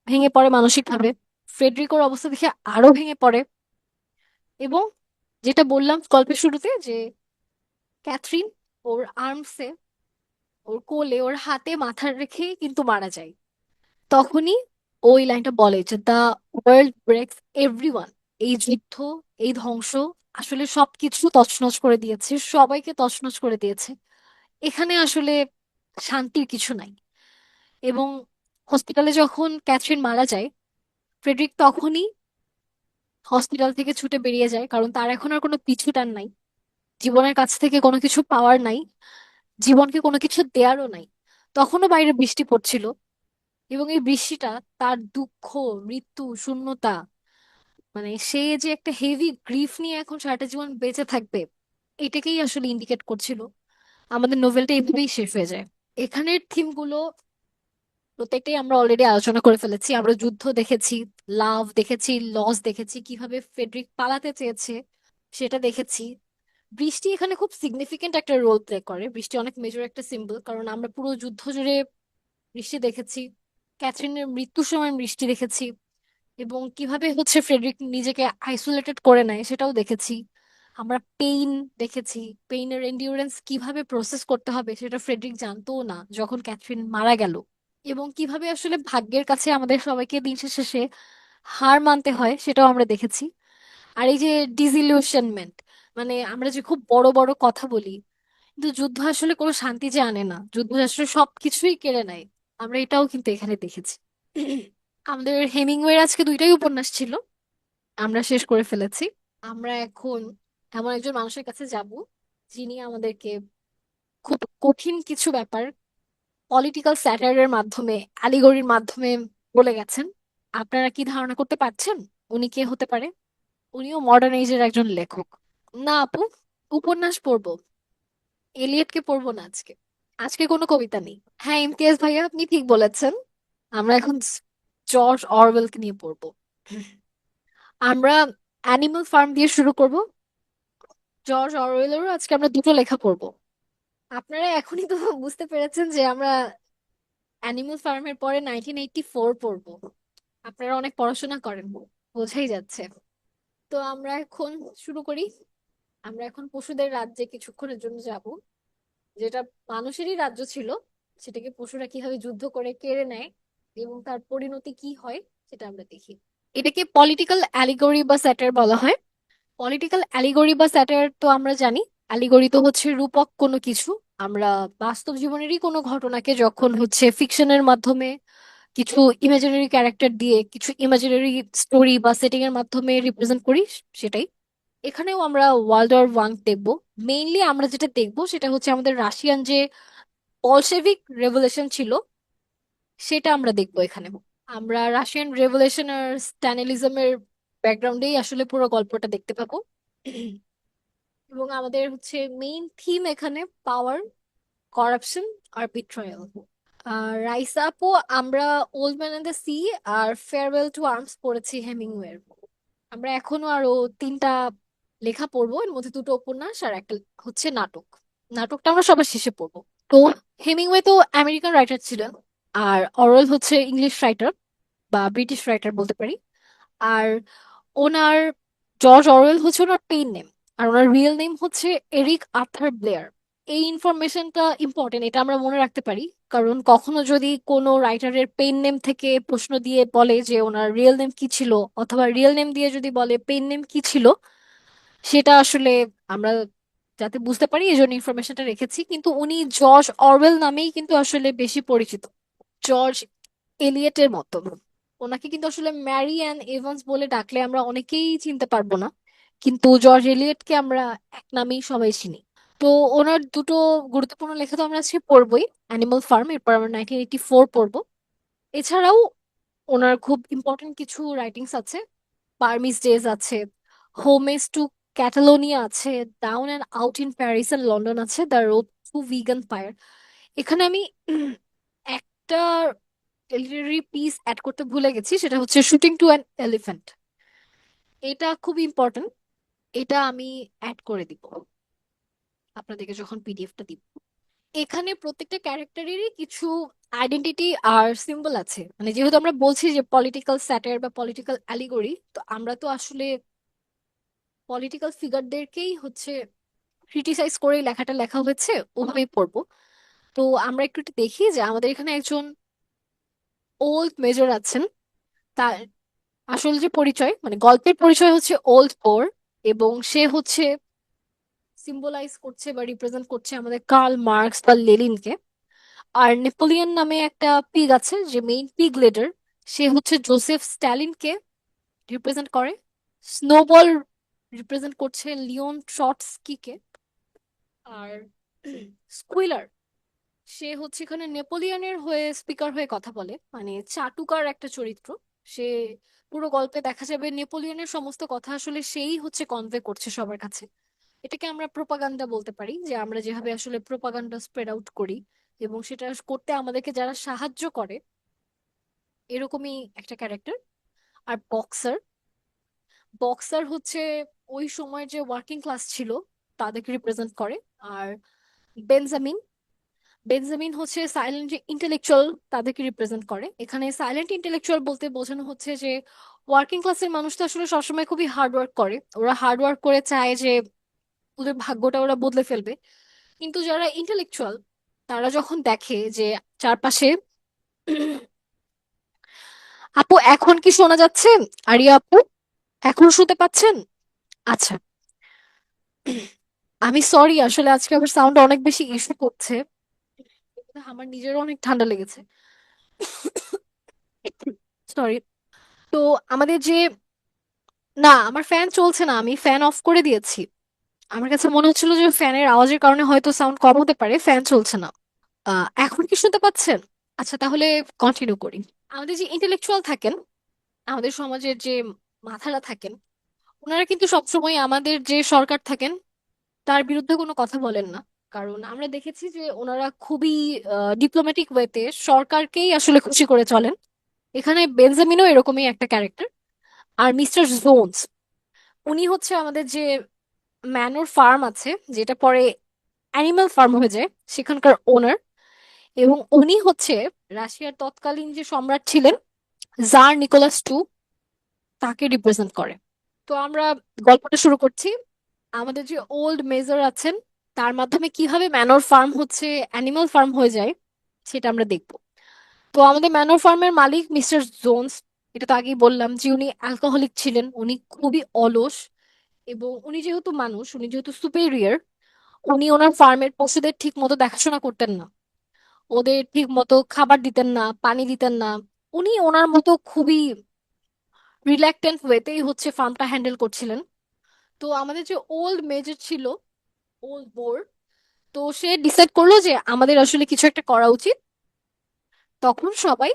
ভেঙে পড়ে মানসিকভাবে। ফ্রেডরিকোর অবস্থা দেখে আরো ভেঙে পড়ে। এবং যেটা বললাম গল্পের শুরুতে, যে ক্যাথরিন ওর আর্মসে, ওর কোলে, ওর হাতে মাথা রেখে কিন্তু মারা যায়। তখনই ওই লাইনটা বলে যে দ্য ওয়ার্ল্ড ব্রেক্স এভরিওয়ান। এই যুদ্ধ, এই ধ্বংস আসলে সবকিছু তছনছ করে দিয়েছে, সবাইকে তছনছ করে দিয়েছে। এখানে আসলে শান্তির কিছু নাই। এবং হসপিটালে যখন ক্যাথরিন মারা যায়, ফ্রেডরিক তখনই হসপিটাল থেকে ছুটে বেরিয়ে যায়, কারণ তার এখন আর কোনো পিছু টান নাই। জীবনের কাছ থেকে কোনো কিছু পাওয়ার নাই, জীবনকে কোনো কিছু দেয়ারও নাই। তখনও বাইরে বৃষ্টি পড়ছিল, এবং এই বৃষ্টিটা তার দুঃখ, মৃত্যু, শূন্যতা, মানে সে যে একটা হেভি গ্রিফ নিয়ে এখন সারাটা জীবন বেঁচে থাকবে, এটাকেই আসলে ইন্ডিকেট করছিল। আমাদের নোভেলটা এইভাবেই শেষ হয়ে যায়। এখানের থিমগুলো প্রত্যেকটাই আমরা অলরেডি আলোচনা করে ফেলেছি। আমরা যুদ্ধ দেখেছি, লাভ দেখেছি, লস দেখেছি, কিভাবে ফেডরিক পালাতে চেয়েছে সেটা দেখেছি। বৃষ্টি এখানে খুব সিগনিফিকেন্ট একটা রোল প্লে করে। বৃষ্টি অনেক মেজর একটা সিম্বল, কারণ আমরা পুরো যুদ্ধ জুড়ে বৃষ্টি দেখেছি। ক্যাথরিনের মৃত্যুর সময় বৃষ্টি দেখেছি। এবং কিভাবে হচ্ছে ফ্রেডরিক নিজেকে আইসোলেটেড করে নেয় সেটাও দেখেছি। আমরা পেইন দেখেছি। পেইনের এন্ডিউরেন্স কিভাবে প্রসেস করতে হবে সেটা ফ্রেডরিক জানতো না যখন ক্যাথরিন মারা গেল। এবং কিভাবে আসলে ভাগ্যের কাছে আমাদের সবাইকে দিন শেষে হার মানতে হয় সেটাও আমরা দেখেছি। আর এই যে ডিসিলিউশনমেন্ট, মানে আমরা যে খুব বড় বড় কথা বলি, কিন্তু যুদ্ধ আসলে কোনো শান্তি যে আনে না, যুদ্ধ আসলে সবকিছুই কেড়ে নেয়, আমরা এটাও কিন্তু এখানে দেখেছি। আমাদের হেমিংওয়ের আজকে দুইটাই উপন্যাস ছিল, আমরা শেষ করে ফেলেছি। আমরা এখন এমন একজন মানুষের কাছে যাব যিনি আমাদেরকে খুব কঠিন কিছু ব্যাপার পলিটিক্যাল স্যাটারের মাধ্যমে, অ্যালিগরির মাধ্যমে বলে গেছেন। আপনারা কি ধারণা করতে পারছেন উনি কে হতে পারে? উনিও মডার্ন এজের একজন লেখক। না আপু, উপন্যাস পড়বো। এলিয়টকে পড়বো না আজকে। আজকে কোনো কবিতা নেই। হ্যাঁ ইমতিয়াজ ভাইয়া, আপনি ঠিক বলেছেন। আমরা এখন জর্জ অরওয়েলকে নিয়ে পড়বো। আমরা অ্যানিমাল ফার্ম দিয়ে শুরু করব। জর্জ অরওয়েলেরও আজকে আমরা দুটো লেখা পড়বো। আপনারা এখনই তো বুঝতে পেরেছেন যে আমরা অ্যানিমাল ফার্মের পরে 1984 পড়বো। আপনারা অনেক পড়াশোনা করেন, বোঝাই যাচ্ছে। তো আমরা এখন শুরু করি। আমরা এখন পশুদের রাজ্যে কিছুক্ষণের জন্য যাব, যেটা মানুষেরই রাজ্য ছিল, সেটাকে পশুরা কিভাবে যুদ্ধ করে কেড়ে নেয় এবং তার পরিণতি কি হয় সেটা আমরা দেখি। এটাকে পলিটিক্যাল অ্যালিগরি বা স্যাটার বলা হয়। পলিটিক্যাল অ্যালিগরি বা স্যাটার তো আমরা জানি, অ্যালিগরি তো হচ্ছে রূপক কোনো কিছু। আমরা বাস্তব জীবনেরই কোনো ঘটনাকে যখন হচ্ছে ফিকশনের মাধ্যমে কিছু ইমাজিনারি ক্যারেক্টার দিয়ে, কিছু ইমাজিনারি স্টোরি বা সেটিং এর মাধ্যমে রিপ্রেজেন্ট করি, সেটাই। এখানেও আমরা ওয়ার্ল্ড ওয়ার 1 দেখবো। মেইনলি আমরা যেটা দেখবো সেটা হচ্ছে আমাদের রাশিয়ান যে বলশেভিক রেভলিউশন ছিল, সেটা আমরা দেখবো এখানে। আমরা রাশিয়ান রেভলিউশন আর স্ট্যালিনিজমের ব্যাকগ্রাউন্ডেই আসলে পুরো গল্পটা দেখতে পাবো। এবং আমাদের হচ্ছে মেইন থিম এখানে পাওয়ার, করাপশন আর বিট্রয়াল। আর রাইসা আপু, আমরা old man and the sea আর ফেয়ারওয়েল টু আর্মস পড়েছি হেমিংওয়ের। আমরা এখনো আরো 3টা লেখা পড়বো, এর মধ্যে দুটো উপন্যাস আর একটা হচ্ছে নাটক। নাটকটা আমরা সবার শেষে পড়বো। তো হেমিংওয়ে তো আমেরিকান রাইটার ছিলেন, আর অরওয়েল হচ্ছে ইংলিশ রাইটার বা ব্রিটিশ রাইটার বলতে পারি। আর ওনার, জর্জ অরওয়েল হচ্ছে ওনার পেন নেম, আর ওনার রিয়েল নেম হচ্ছে এরিক আর্থার ব্লেয়ার। এই ইনফরমেশনটা ইম্পর্টেন্ট, এটা আমরা মনে রাখতে পারি। কারণ কখনো যদি কোনো রাইটারের পেন নেম থেকে প্রশ্ন দিয়ে বলে যে ওনার রিয়েল নেম কি ছিল, অথবা রিয়েল নেম দিয়ে যদি বলে পেন নেম কি ছিল, সেটা আসলে আমরা যাতে বুঝতে পারি এই জন্য ইনফরমেশনটা রেখেছি। কিন্তু উনি জর্জ অরওয়েল নামেই কিন্তু আসলে বেশি পরিচিত, জর্জ এলিয়টের মতো। ওনাকে কিন্তু আসলে ম্যারি অ্যান এভান্স বলে ডাকলে আমরা অনেকেই চিনতে পারবো না, কিন্তু জর্জ এলিয়টকে আমরা এক নামেই সবাই চিনি। তো ওনার দুটো গুরুত্বপূর্ণ লেখা তো আমরা আজকে পড়বই, অ্যানিমাল ফার্ম, এরপর আমরা 1984 পড়বো। এছাড়াও ওনার খুব ইম্পর্টেন্ট কিছু রাইটিংস আছে, পারমিস ডেজ আছে, হোমেস টু ক্যাটালোনিয়া আছে, down and out in Paris and London আছে, the road to Wigan pier. এখানে আমি একটা লিটারারি পিস অ্যাড করতে ভুলে গেছি, সেটা হচ্ছে শুটিং টু অ্যান এলিফ্যান্ট। এটা খুব ইম্পর্টেন্ট, এটা আমি অ্যাড করে দিব আপনাদেরকে যখন পিডিএফটা দিব। এখানে প্রত্যেকটা ক্যারেক্টারেরই কিছু আইডেন্টিটি আর সিম্বল আছে, মানে যেহেতু আমরা বলছি যে পলিটিক্যাল স্যাটায়ার বা পলিটিক্যাল অ্যালিগরি, তো আমরা তো আসলে পলিটিক্যাল ফিগারদেরকেই হচ্ছে ক্রিটিসাইজ করে লেখাটা লেখা হয়েছে, ওভাবেই পড়বো। তো আমরা একটু একটু দেখি যে আমাদের এখানে একজন ওল্ড মেজর আছেন। তার আসল যে পরিচয়, মানে গল্পের পরিচয় হচ্ছে ওল্ড ওর, এবং সে হচ্ছে সিম্বলাইজ করছে বা রিপ্রেজেন্ট করছে আমাদের কার্ল মার্কস বা লেনিনকে। আর নেপোলিয়ন নামে একটা পিগ আছে যে মেইন পিগ লিডার, সে হচ্ছে জোসেফ স্ট্যালিনকে রিপ্রেজেন্ট করে। স্নোবল রিপ্রেজেন্ট করছে লিওন ট্রটস্কিকে। আর স্কুইলার, সে হচ্ছে এখানে নেপোলিয়নের হয়ে স্পিকার হয়ে কথা বলে, মানে চাটুকার একটা চরিত্র সে। পুরো গল্পে দেখা যাবে নেপোলিয়নের সমস্ত কথা আসলে সেই হচ্ছে কনভে করছে সবার কাছে। এটাকে আমরা প্রোপাগান্ডা বলতে পারি, যে আমরা যেভাবে আসলে প্রোপাগান্ডা স্প্রেড আউট করি এবং সেটা করতে আমাদেরকে যারা সাহায্য করে, এরকমই একটা ক্যারেক্টার। আর বক্সার, বক্সার হচ্ছে ওই সময়ের যে ওয়ার্কিং ক্লাস ছিল তাদেরকে রিপ্রেজেন্ট করে। আর বেঞ্জামিন, বেঞ্জামিন হচ্ছে সাইলেন্ট ইন্টেলেকচুয়াল, তাদেরকে রিপ্রেজেন্ট করে। এখানে সাইলেন্ট ইন্টেলেকচুয়াল বলতে বোঝানো হচ্ছে যে ওয়ার্কিং ক্লাসের মানুষ তো আসলে সবসময় খুবই হার্ড ওয়ার্ক করে, ওরা হার্ড ওয়ার্ক করে চায় যে ওদের ভাগ্যটা ওরা বদলে ফেলবে। কিন্তু যারা ইন্টেলেকচুয়াল, তারা যখন দেখে যে চারপাশে আপু এখন কি শোনা যাচ্ছে? আরিয়া আপু, এখন শুনতে পাচ্ছেন? আচ্ছা, আমি সরি, আসলে আজকে আবার সাউন্ড অনেক বেশি ইস্যু করছে, আমার নিজেরও অনেক ঠান্ডা লেগেছে, সরি। তো আমাদের যে, না আমার ফ্যান চলছে না, আমি ফ্যান অফ করে দিয়েছি। আমার কাছে মনে হচ্ছিল যে ফ্যানের আওয়াজের কারণে হয়তো সাউন্ড কম হতে পারে, ফ্যান চলছে না। এখন কি শুনতে পাচ্ছেন? আচ্ছা, তাহলে কন্টিনিউ করি। আমাদের যে ইন্টেলেকচুয়াল থাকেন, আমাদের সমাজের যে মাথারা থাকেন, ওনারা কিন্তু সবসময় আমাদের যে সরকার থাকেন তার বিরুদ্ধে কোনো কথা বলেন না। কারণ আমরা দেখেছি যে ওনারা খুবই ডিপ্লোম্যাটিক ওয়েতে সরকারকেই আসলে খুশি করে চলেন। এখানে বেঞ্জামিনও এরকমই একটা ক্যারেক্টার। আর মিস্টার জোনস, উনি হচ্ছে আমাদের যে ম্যানর ফার্ম আছে, যেটা পরে অ্যানিমাল ফার্ম হয়ে যায়, সেখানকার ওনার। এবং উনি হচ্ছে রাশিয়ার তৎকালীন যে সম্রাট ছিলেন, জার নিকোলাস টু, তাকে রিপ্রেজেন্ট করে। তো আমরা গল্পটা শুরু করছি। আমাদের যে ওল্ড মেজর আছেন, তার মাধ্যমে কিভাবে ম্যানর ফার্ম হচ্ছে অ্যানিমাল ফার্ম হয়ে যায় সেটা আমরা দেখব। তো আমাদের ম্যানর ফার্মের মালিক মিস্টার জোনস, এটা তো আগেই বললাম যে উনি অ্যালকোহলিক ছিলেন, উনি খুবই অলস। এবং উনি যেহেতু মানুষ, উনি যেহেতু সুপেরিয়র, উনি ওনার ফার্মের পশুদের ঠিক মতো দেখাশোনা করতেন না, ওদের ঠিক মতো খাবার দিতেন না, পানি দিতেন না। উনি ওনার মতো খুবই রিল্যাক্টেন্ট ওয়েতেই হচ্ছে ফার্মটা হ্যান্ডেল করছিলেন। তো আমাদের যে ওল্ড মেজর ছিল, ওল্ড বোর, তো সে ডিসাইড করলো যে আমাদের আসলে কিছু একটা করা উচিত। তখন সবাই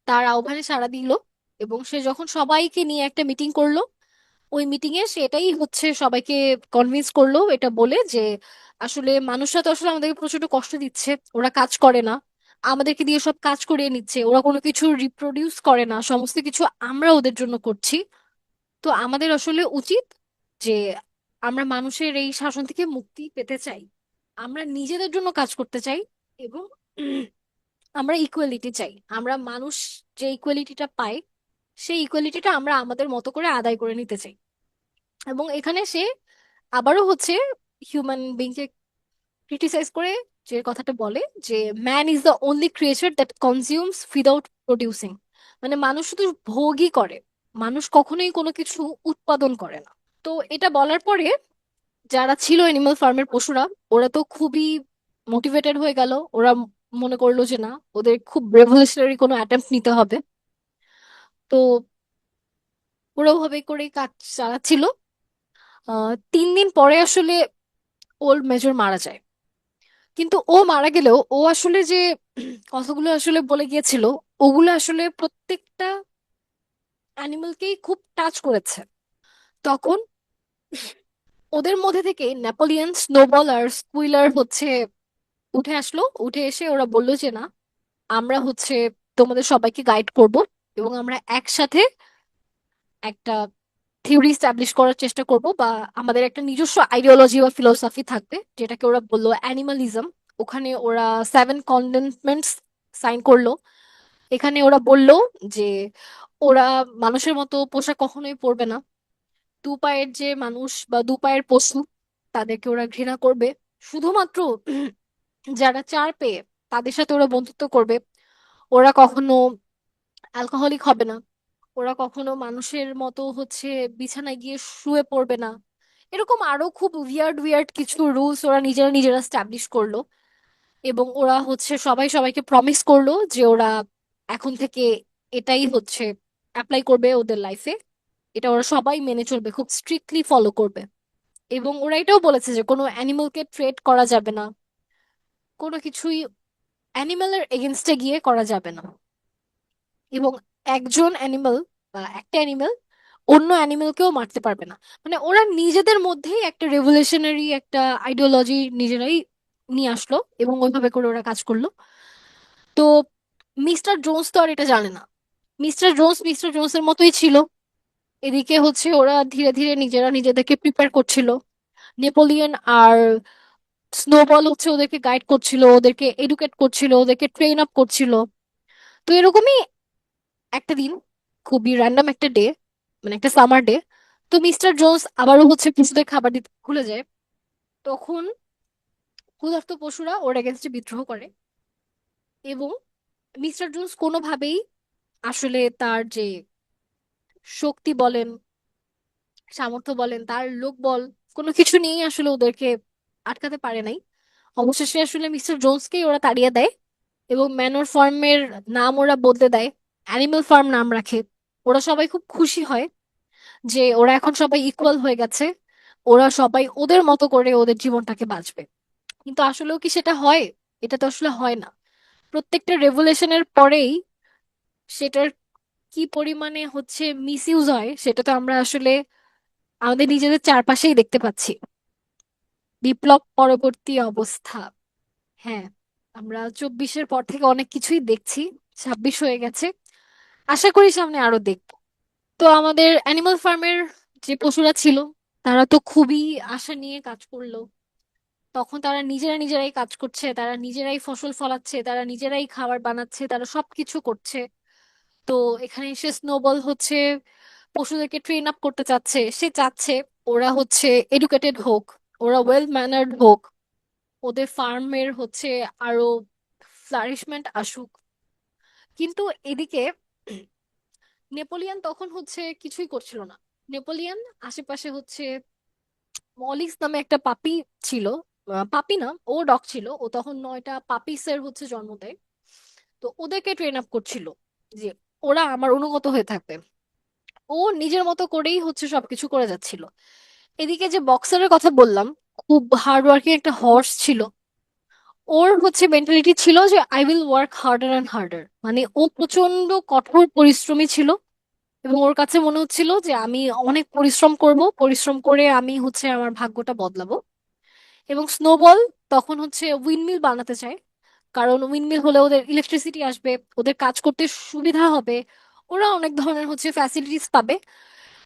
তার আহ্বানে সাড়া দিল, এবং সে যখন সবাইকে নিয়ে একটা মিটিং করলো, ওই মিটিং এ সেটাই হচ্ছে সবাইকে কনভিন্স করলো, এটা বলে যে আসলে মানুষরা তো আসলে আমাদেরকে প্রচন্ড কষ্ট দিচ্ছে, ওরা কাজ করে না, আমাদেরকে দিয়ে সব কাজ করিয়ে নিচ্ছে, ওরা কোনো কিছু রিপ্রোডিউস করে না, সমস্ত কিছু আমরা ওদের জন্য করছি। তো আমাদের আসলে উচিত যে আমরা মানুষের এই শাসন থেকে মুক্তি পেতে চাই, আমরা নিজেদের জন্য কাজ করতে চাই, এবং আমরা ইকুয়ালিটি চাই। আমরা মানুষ যে ইকুয়ালিটিটা পাই, সেই ইকুয়ালিটিটা আমরা আমাদের মতো করে আদায় করে নিতে চাই। এবং এখানে সে আবারও হচ্ছে হিউম্যান বিংকে ক্রিটিসাইজ করে যে কথাটা বলে যে man is the only creature that consumes without producing. মানে মানুষ শুধু ভোগই করে, মানুষ কখনোই কোনো কিছু উৎপাদন করে না। তো এটা বলার পরে যারা ছিল এনিমাল ফার্মের পশুরা, ওরা তো খুবই মোটিভেটেড হয়ে গেল। ওরা মনে করলো যে না, ওদের খুব রেভলিউশনারি কোনো অ্যাটেম্প্ট নিতে হবে। তো ওরা ওভাবে করে কাজ চালাচ্ছিল। 3 দিন পরে আসলে ওল্ড মেজর মারা যায়। কিন্তু ও মারা গেলেও ও আসলে যে কথাগুলো আসলে বলে গিয়েছিল, ওগুলো আসলে প্রত্যেকটা অ্যানিমালকেই খুব টাচ করেছে। তখন ওদের মধ্যে থেকে নেপোলিয়ন, স্নোবল আর স্কুইলার হচ্ছে উঠে আসলো। উঠে এসে ওরা বললো যে না, আমরা হচ্ছে তোমাদের সবাইকে গাইড করব, এবং আমরা একসাথে একটা থিওরি স্টাবলিশ করার চেষ্টা করব, বা আমাদের একটা নিজস্ব আইডিওলজি বা ফিলোসফি থাকবে, যেটাকে ওরা বললো অ্যানিমালিজম। ওখানে ওরা 7 কন্ডেন্টমেন্টস সাইন করলো। এখানে ওরা বলল যে ওরা মানুষের মতো পোশাক কখনোই পরবে না। দু পায়ের যে মানুষ বা দু পায়ের পশু, তাদেরকে ওরা ঘৃণা করবে। শুধুমাত্র যারা 4 পেয়ে, তাদের সাথে ওরা বন্ধুত্ব করবে। ওরা কখনো অ্যালকোহলিক হবে না। ওরা কখনো মানুষের মতো হচ্ছে বিছানায় গিয়ে শুয়ে পড়বে না। এরকম আরো খুব উইয়ার্ড উইয়ার্ড কিছু রুলস ওরা নিজেরা নিজেরা স্টাবলিশ করলো। এবং ওরা হচ্ছে সবাই সবাইকে প্রমিস করলো যে ওরা এখন থেকে এটাই হচ্ছে অ্যাপ্লাই করবে ওদের লাইফে। এটা ওরা সবাই মেনে চলবে, খুব স্ট্রিক্টলি ফলো করবে। এবং ওরা এটাও বলেছে যে কোনো অ্যানিমালকে ট্রেড করা যাবে না, কোনো কিছুই অ্যানিমালের এগেনস্টে গিয়ে করা যাবে না। এবং একজন অ্যানিমাল বা একটা অ্যানিমাল অন্য অ্যানিমালকেও মারতে পারবে না। মানে ওরা নিজেদের মধ্যেই একটা রেভলিউশনারি একটা আইডিওলজি নিজেরাই নিয়ে আসলো, এবং ওইভাবে করে ওরা কাজ করলো। তো মিস্টার জোন্স তো আর এটা জানে না। মিস্টার জোন্সের মতোই ছিল। এদিকে হচ্ছে ওরা ধীরে ধীরে নিজেরা নিজেদেরকে প্রিপেয়ার করছিল। নেপোলিয়ন আর স্নোবল হচ্ছে ওদেরকে গাইড করছিল, ওদেরকে এডুকেট করছিল, ওদেরকে ট্রেন আপ করছিল। তো এরকমই একটা দিন, খুবই র্যান্ডম একটা ডে, মানে একটা সামার ডে, তো মিস্টার জোন্স আবারও হচ্ছে পশুদের খাবার দিতে ভুলে যায়। তখন ক্ষুধার্ত পশুরা ওর এগেনস্টে বিদ্রোহ করে। এবং মিস্টার জোন্স কোনোভাবেই আসলে তার যে শক্তি বলেন, সামর্থ্য বলেন, তার লোকবল, কোনো কিছু নিয়েই আসলে ওদেরকে আটকাতে পারে নাই। অবশেষে আসলে মিস্টার জোন্সকেই ওরা তাড়িয়ে দেয়, এবং ম্যানর ফার্মের নাম ওরা বদলে দেয়, অ্যানিমাল ফার্ম নাম রাখে। ওরা সবাই খুব খুশি হয় যে ওরা এখন সবাই ইকুয়াল হয়ে গেছে, ওরা সবাই ওদের মতো করে ওদের জীবনটাকে বাঁচবে। কিন্তু আসলেও কি সেটা হয়? এটা তো আসলে হয় না। প্রত্যেকটা রেভুলেশনের পরেই সেটার কি পরিমাণে হচ্ছে মিস ইউজ হয়, সেটা তো আমরা আসলে আমাদের নিজেদের চারপাশেই দেখতে পাচ্ছি। বিপ্লব পরবর্তী অবস্থা। হ্যাঁ, আমরা 24-এর পর থেকে অনেক কিছুই দেখছি। 26 হয়ে গেছে, আশা করি সামনে আরো দেখবো। তো আমাদের অ্যানিমাল ফার্মের যে পশুরা ছিল, তারা তো খুবই আশা নিয়ে কাজ করলো। তখন তারা নিজেরা নিজেরাই কাজ করছে, তারা নিজেরাই ফসল ফলাচ্ছে, তারা নিজেরাই খাবার বানাচ্ছে, তারা সবকিছু করছে। তো এখানে এসে স্নোবল হচ্ছে পশুদেরকে ট্রেন আপ করতে চাচ্ছে। সে চাচ্ছে ওরা হচ্ছে এডুকেটেড হোক, ওরা ওয়েল ম্যানার্ড হোক, ওদের ফার্মের হচ্ছে আরো ফ্লারিশমেন্ট আসুক। কিন্তু এদিকে নেপোলিয়ন তখন হচ্ছে কিছুই করছিল না। নেপোলিয়ন আশেপাশে হচ্ছে মলিক্স নামে একটা পাপি ছিল। পাপি না, ও ডগ ছিল। ও তখন 9টা পাপিসের হচ্ছে জন্ম দেয়। তো ওদেরকে ট্রেন আপ করছিল যে ওরা আমার অনুগত হয়ে থাকবে। ও নিজের মতো করেই হচ্ছে সবকিছু করে যাচ্ছিল। এদিকে যে বক্সারের কথা বললাম, খুব হার্ড ওয়ার্কিং একটা হর্স ছিল। ওর হচ্ছে মেন্টালিটি ছিল যে I will work harder and harder. মানে ও প্রচন্ড কঠোর পরিশ্রমী ছিল, এবং ওর কাছে মনে হচ্ছিল যে আমি অনেক পরিশ্রম করব, পরিশ্রম করে আমি হচ্ছে আমার ভাগ্যটা বদলাবো। এবং স্নোবল তখন হচ্ছে উইন্ডমিল বানাতে চায়, কারণ উইন্ডমিল হলে ওদের ইলেকট্রিসিটি আসবে, ওদের কাজ করতে সুবিধা হবে, ওরা অনেক ধরনের হচ্ছে ফ্যাসিলিটিস পাবে।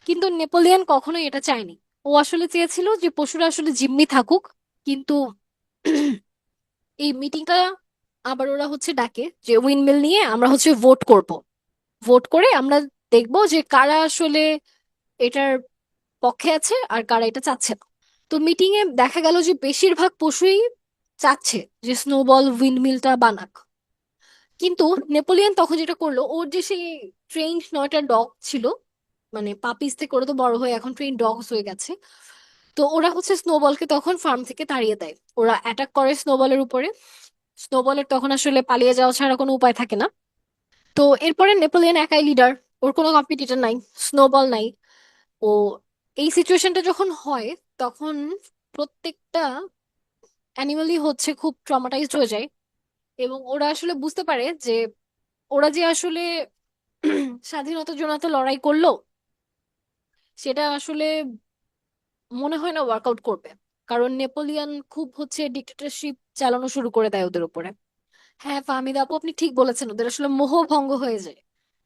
কিন্তু নেপোলিয়ন কখনোই এটা চায়নি। ও আসলে চেয়েছিল যে পশুরা আসলে জিম্মি থাকুক। কিন্তু এই মিটিংটা আবার ওরা হচ্ছে ডাকে যে উইন্ডমিল নিয়ে আমরা হচ্ছে ভোট করব। ভোট করে আমরা দেখবো যে কারা আসলে এটার পক্ষে আছে আর কারা এটা চাচ্ছে না। তো মিটিং এ দেখা গেল যে বেশিরভাগ পশুই চাচ্ছে যে স্নোবল উইন্ডমিলটা বানাক। কিন্তু নেপোলিয়ন তখন যেটা করলো, ওর যে সেই ট্রেইনড 9টা ডগ ছিল, মানে পাপিস থেকে ওরা তো বড় হয়ে এখন ট্রেন ডগস হয়ে গেছে। তো ওরা হচ্ছে স্নোবলকে তখন ফার্ম থেকে তাড়িয়ে দেয়। ওরা অ্যাটাক করে স্নোবলের উপরে। স্নোবলের তখন আসলে পালিয়ে যাওয়া ছাড়া কোনো উপায় থাকে না। তো এরপরে নেপোলিয়ন একাই লিডার, ওর কোনো কম্পিটিটর নাই, স্নোবল নাই। ও এই সিচুয়েশনটা যখন হয়, তখন প্রত্যেকটা অ্যানিমালি হচ্ছে খুব ট্রমাটাইজড হয়ে যায়, এবং ওরা আসলে বুঝতে পারে যে ওরা যে আসলে স্বাধীনতার জন্য এত লড়াই করলো, সেটা আসলে মনে হয় না ওয়ার্কআউট করবে। কারণ নেপোলিয়ন খুব হচ্ছে ডিক্টেটরশিপ চালানো শুরু করে দেয় ওদের উপরে। হ্যাঁ ফাহমিদা আপু, আপনি ঠিক বলেছেন, ওদের আসলে মোহভঙ্গ হয়ে যায়।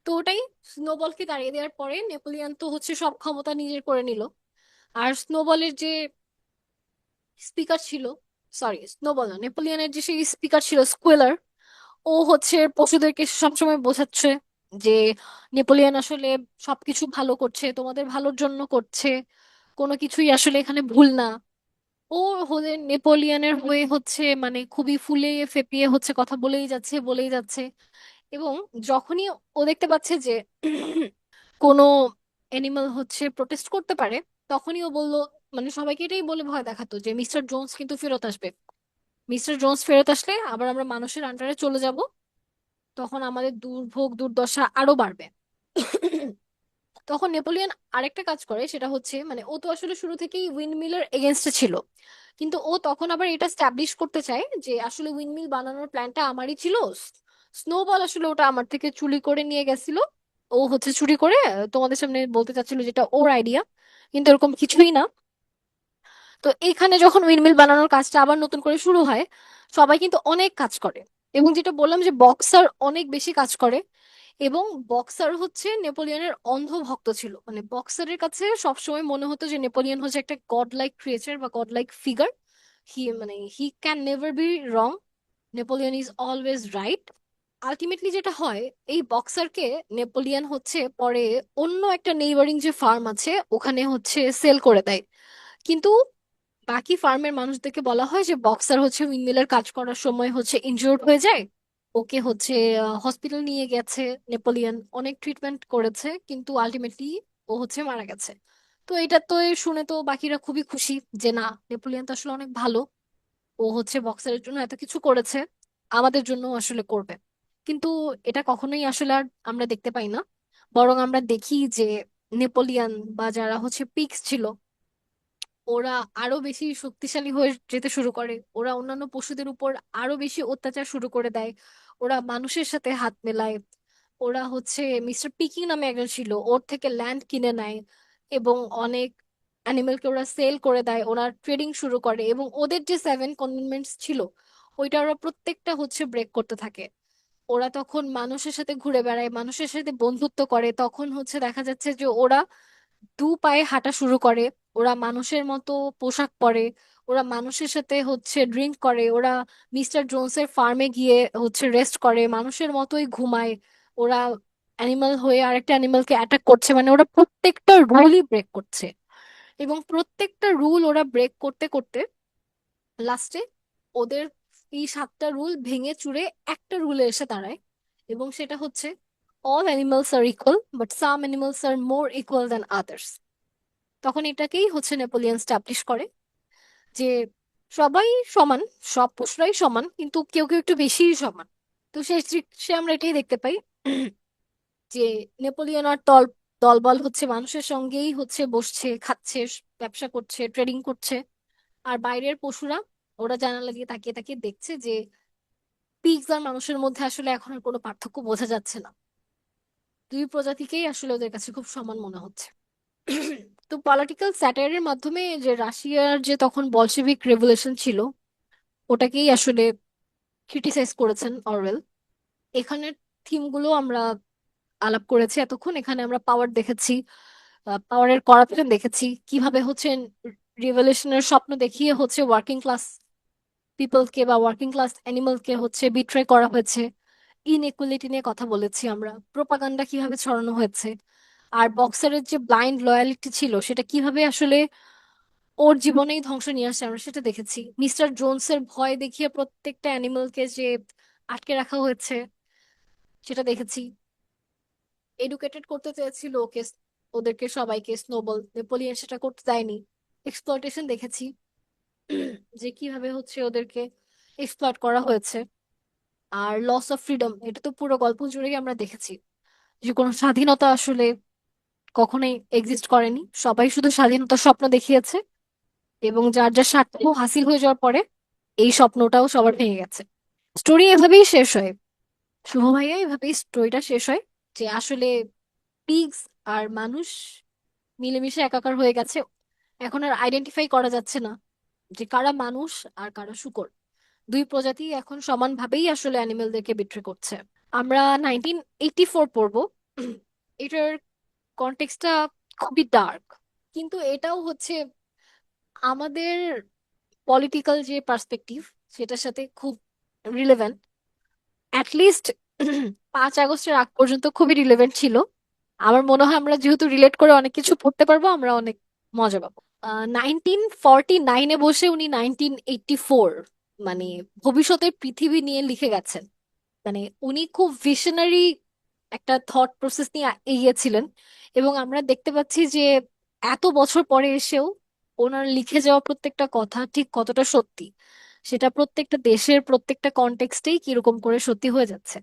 তো ওটাই, স্নোবলকে তাড়িয়ে দেওয়ার পরে নেপোলিয়ন তো হচ্ছে সব ক্ষমতা নিজের করে নিল। আর স্নোবলের যে স্পিকার ছিল, সরি স্নোবল না, নেপোলিয়নের যে সেই স্পিকার ছিল স্কুয়েলার, ও হচ্ছে পশুদেরকে সবসময় বোঝাচ্ছে যে নেপোলিয়ন আসলে সবকিছু ভালো করছে, তোমাদের ভালোর জন্য করছে, কোনো কিছুই আসলে এখানে ভুল না। ও হলে নেপোলিয়নের হয়ে হচ্ছে মানে খুবই ফুলে ফেপিয়ে হচ্ছে কথা বলেই যাচ্ছে বলেই যাচ্ছে। এবং যখনই ও দেখতে পাচ্ছে যে কোনো অ্যানিমাল হচ্ছে প্রোটেস্ট করতে পারে, তখনই ও বলল, মানে সবাইকে এটাই বলে ভয় দেখাতো যে মিস্টার জোনস কিন্তু ফেরত আসবে। মিস্টার জোনস ফেরত আসলে আবার আমরা মানুষের আন্ডারে চলে যাব, তখন আমাদের দুর্ভোগ দুর্দশা আরো বাড়বে। তখন নেপোলিয়ন আরেকটা কাজ করে, সেটা হচ্ছে মানে ও তো আসলে শুরু থেকেই উইন্ডমিলের এগেনস্টে ছিল, কিন্তু ও তখন আবার এটা স্ট্যাবলিশ করতে চায় যে আসলে উইন্ডমিল বানানোর প্ল্যানটা আমারই ছিল। স্নোবল আসলে ওটা আমার থেকে চুরি করে নিয়ে গেছিল। ও হচ্ছে চুরি করে তোমাদের সামনে বলতে চাচ্ছিল যেটা ওর আইডিয়া, কিন্তু এরকম কিছুই না। তো এইখানে যখন উইন্ডমিল বানানোর কাজটা আবার নতুন করে শুরু হয়, সবাই কিন্তু অনেক কাজ করে। এবং যেটা বললাম যে বক্সার অনেক বেশি কাজ করে। এবং বক্সার হচ্ছে নেপোলিয়নের অন্ধ ভক্ত ছিল, মানে বক্সারের কাছে সবসময় মনে হতো যে নেপোলিয়ন হচ্ছে একটা গড লাইক ক্রিয়েচার বা গড লাইক ফিগার। মানে he can never be wrong, Napoleon is always right. Ultimately যেটা হয়, এই বক্সারকে নেপোলিয়ন হচ্ছে পরে অন্য একটা নেইবারিং যে ফার্ম আছে ওখানে হচ্ছে সেল করে দেয়। কিন্তু বাকি ফার্মের মানুষদেরকে বলা হয় যে বক্সার হচ্ছে উইন্ডমিলের কাজ করার সময় হচ্ছে ইনজিওর্ড হয়ে যায়, ওকে হচ্ছে হসপিটাল নিয়ে গেছে, নেপোলিয়ন অনেক ট্রিটমেন্ট করেছে, কিন্তু আলটিমেটলি ও হচ্ছে মারা গেছে। তো এটা তো শুনে তো বাকিরা খুবই খুশি যে না, নেপোলিয়ন তো আসলে অনেক ভালো, ও হচ্ছে বক্সারের জন্য এত কিছু করেছে, আমাদের জন্য আসলে করবে। কিন্তু এটা কখনোই আসলে আর আমরা দেখতে পাই না। বরং আমরা দেখি যে নেপোলিয়ন বা যারা হচ্ছে পিক্স ছিল, ওরা আরো বেশি শক্তিশালী হয়ে যেতে শুরু করে, ওরা অন্যান্য পশুদের উপর আরো বেশি অত্যাচার শুরু করে দেয়, ওরা মানুষের সাথে হাত মেলায়। ওরা হচ্ছে মিস্টার পিকি নামে একজন ছিল, ওর থেকে ল্যান্ড কিনে নেয়, এবং অনেক অ্যানিমেলকে ওরা সেল করে দেয়, ওরা ট্রেডিং শুরু করে, এবং ওদের যে 7 কমান্ডমেন্টস ছিল ওইটা ওরা প্রত্যেকটা হচ্ছে ব্রেক করতে থাকে। ওরা তখন মানুষের সাথে ঘুরে বেড়ায়, মানুষের সাথে বন্ধুত্ব করে, তখন হচ্ছে দেখা যাচ্ছে যে ওরা দু পায়ে হাঁটা শুরু করে, ওরা মানুষের মতো পোশাক পরে, ওরা মানুষের সাথে হচ্ছে ড্রিঙ্ক করে, ওরা মিস্টার জোনসের ফার্মে গিয়ে হচ্ছে রেস্ট করে, মানুষের মতোই ঘুমায়। ওরা অ্যানিমাল হয়ে আরেকটা অ্যানিমালকে অ্যাটাক করছে, মানে ওরা প্রত্যেকটা রুলই ব্রেক করছে। এবং প্রত্যেকটা রুল ওরা ব্রেক করতে করতে লাস্টে ওদের এই 7টা রুল ভেঙে চুরে একটা রুলে এসে দাঁড়ায়, এবং সেটা হচ্ছে all animals are equal but some animals are more equal than others. তখন এটাকেই হচ্ছে নেপোলিয়ন স্টাবলিশ করে যে সবাই সমান, সব পশুরাই সমান, কিন্তু কেউ কেউ একটু বেশিই সমান। তো সে আমরা এটাই দেখতে পাই যে নেপোলিয়ন আর দলবল হচ্ছে মানুষের সঙ্গেই হচ্ছে বসছে, খাচ্ছে, ব্যবসা করছে, ট্রেডিং করছে। আর বাইরের পশুরা, ওরা জানালা দিয়ে তাকিয়ে তাকিয়ে দেখছে যে পিগস আর মানুষের মধ্যে আসলে এখন আর কোনো পার্থক্য বোঝা যাচ্ছে না, দুই প্রজাতিকেই আসলে ওদের কাছে খুব সমান মনে হচ্ছে। তো পলিটিক্যাল স্যাটায়ারের মাধ্যমে যে রাশিয়ার যে তখন বলশেভিক রেভলিউশন ছিল, ওটাকেই আসলে ক্রিটিসাইজ করেছেন অরওয়েল। এখানের থিমগুলো আমরা আলাপ করেছি এতক্ষণ, এখানে আমরা পাওয়ার দেখেছি, পাওয়ারের করাপশন দেখেছি, কিভাবে হচ্ছে রিভলিউশনের স্বপ্ন দেখিয়ে হচ্ছে ওয়ার্কিং ক্লাস পিপলকে বা ওয়ার্কিং ক্লাস অ্যানিমালকে হচ্ছে বিট্রে করা হয়েছে। ইনএকুয়ালিটি নিয়ে কথা বলেছি আমরা, প্রোপাগান্ডা কিভাবে ছড়ানো হয়েছে। আর বক্সারের যে ব্লাইন্ড লয়ালিটি ছিল সেটা কিভাবে আসলে ওর জীবনেই ধ্বংস নিয়ে আসে আমরা সেটা দেখেছি। মিস্টার জোনসের ভয় দেখিয়ে প্রত্যেকটা অ্যানিমালকে যে আটকে রাখা হয়েছে সেটা দেখেছি। এডুকেটেড করতে চেয়েছিল ওকে, ওদেরকে সবাইকে স্নোবল, নেপোলিয়ন সেটা করতে দেয়নি। এক্সপ্লয়টেশন দেখেছি, যে কিভাবে হচ্ছে ওদেরকে এক্সপ্লয়েট করা হয়েছে। আর লস অফ ফ্রিডম, এটা তো পুরো গল্প জুড়েই আমরা দেখেছি যে কোনো স্বাধীনতা আসলে কখনোই এক্সিস্ট করেনি, সবাই শুধু স্বাধীনতার স্বপ্ন দেখিয়েছে। এবং যার যার স্বার্থ হাসিল হয়ে যাওয়ার পরে এই স্বপ্নটাও সবার ভেঙে গেছে। স্টোরি এভাবেই শেষ হয়, শুভ ভাইয়া, এভাবেই স্টোরিটা শেষ হয় যে আসলে পিগস আর মানুষ মিলেমিশে একাকার হয়ে গেছে। এখন আর আইডেন্টিফাই করা যাচ্ছে না যে কারা মানুষ আর কারা শূকর। দুই প্রজাতি এখন সমানভাবেই আসলে অ্যানিমেলদেরকে বিট্রে করছে। আমরা 1984 পড়বো। এটার কনটেক্সটটা খুবই ডার্ক, কিন্তু এটাও হচ্ছে আমাদের পলিটিক্যাল যে পার্সপেক্টিভ সেটার সাথে খুব রিলেভেন্ট। অ্যাটলিস্ট 5 আগস্টের আগ পর্যন্ত খুবই রিলেভেন্ট ছিল। আমার মনে হয় আমরা যেহেতু রিলেট করে অনেক কিছু পড়তে পারবো, আমরা অনেক মজা পাবো। 1949-এ বসে উনি 1984 মানে ভবিষ্যতের পৃথিবী নিয়ে লিখে গেছেন। মানে উনি খুব ভিশনারি একটা থট প্রসেস নিয়ে এগিয়েছিলেন। এবং আমরা দেখতে পাচ্ছি যে এত বছর পরে এসেও ওনার লিখে যাওয়া প্রত্যেকটা কথা ঠিক কতটা সত্যি, সেটা প্রত্যেকটা দেশের প্রত্যেকটা কনটেক্সটেই কিরকম করে সত্যি হয়ে যাচ্ছে।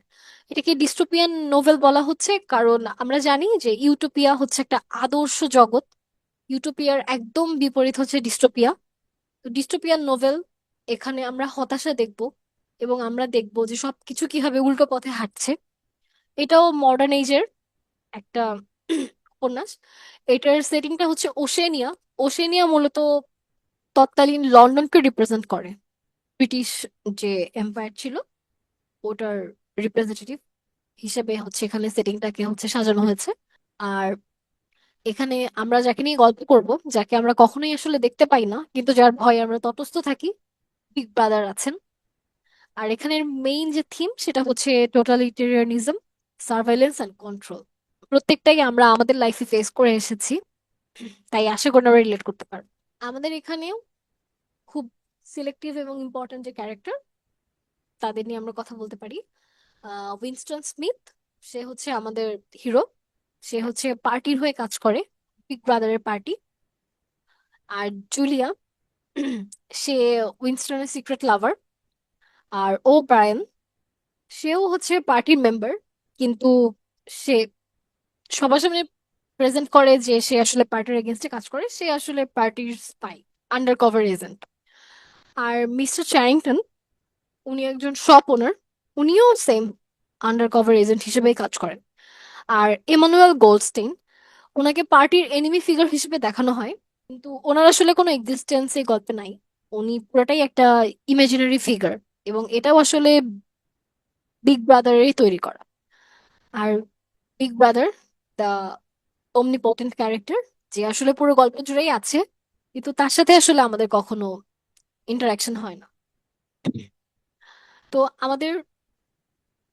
এটাকে ডিস্টোপিয়ান নোভেল বলা হচ্ছে কারণ আমরা জানি যে ইউটোপিয়া হচ্ছে একটা আদর্শ জগৎ, ইউটোপিয়ার একদম বিপরীত হচ্ছে ডিস্টোপিয়া। তো ডিস্টোপিয়ান নোভেল, এখানে আমরা হতাশা দেখব এবং আমরা দেখব যে সবকিছু কিভাবে উল্টো পথে হাঁটছে। এটাও মডার্ন এজের একটা উপন্যাস। এটার সেটিংটা হচ্ছে ওশেনিয়া। ওশেনিয়া মূলত তৎকালীন লন্ডনকে রিপ্রেজেন্ট করে। ব্রিটিশ যে এম্পায়ার ছিল ওটার রিপ্রেজেন্টেটিভ হিসেবে হচ্ছে এখানে সেটিংটাকে হচ্ছে সাজানো হয়েছে। আর এখানে আমরা যাকে নিয়ে গল্প করব, যাকে আমরা কখনোই আসলে দেখতে পাই না কিন্তু যার ভয়ে আমরা তটস্থ থাকি, বিগ ব্রাদার আছেন। আর এখানের মেইন যে থিম সেটা হচ্ছে টোটালিটেরিয়ানিজম, সার্ভাইলেন্স অ্যান্ড কন্ট্রোল। প্রত্যেকটাই আমরা আমাদের লাইফে ফেস করে এসেছি, তাই আশা করি আমরা রিলেট করতে পারবো। আমাদের এখানেও খুব সিলেক্টিভ এবং ইম্পর্ট্যান্ট যে ক্যারেক্টার, তাদের নিয়ে আমরা কথা বলতে পারি। উইনস্টন স্মিথ, সে হচ্ছে আমাদের হিরো। সে হচ্ছে পার্টির হয়ে কাজ করে, বিগ ব্রাদারের পার্টি। আর জুলিয়া, সে উইনস্টনের সিক্রেট লাভার। আর ও ব্রায়ান, সেও হচ্ছে পার্টির মেম্বার, কিন্তু সে সবার সামনে প্রেজেন্ট করে যে সে আসলে পার্টির এগেনস্টে কাজ করে, সে আসলে পার্টির স্পাই, আন্ডার কভার এজেন্ট। আর মিস্টার চ্যারিংটন, উনি একজন শপ ওনার, উনিও সেম আন্ডার কভার এজেন্ট হিসেবেই কাজ করেন। আর এমানুয়েল গোল্ডস্টেইন, ওনাকে পার্টির এনিমি ফিগার হিসেবে দেখানো হয়, কিন্তু ওনার আসলে কোনো এক্সিস্টেন্স এই গল্পে নাই। উনি পুরোটাই একটা ইমাজিনারি ফিগার, এবং এটাও আসলে বিগ ব্রাদারেরই তৈরি করা। আর big brother, the omnipotent character, যে আসলে পুরো গল্প জুড়েই আছে, কিন্তু তার সাথে আসলে আমাদের কখনো ইন্টারাকশন হয় না। তো আমাদের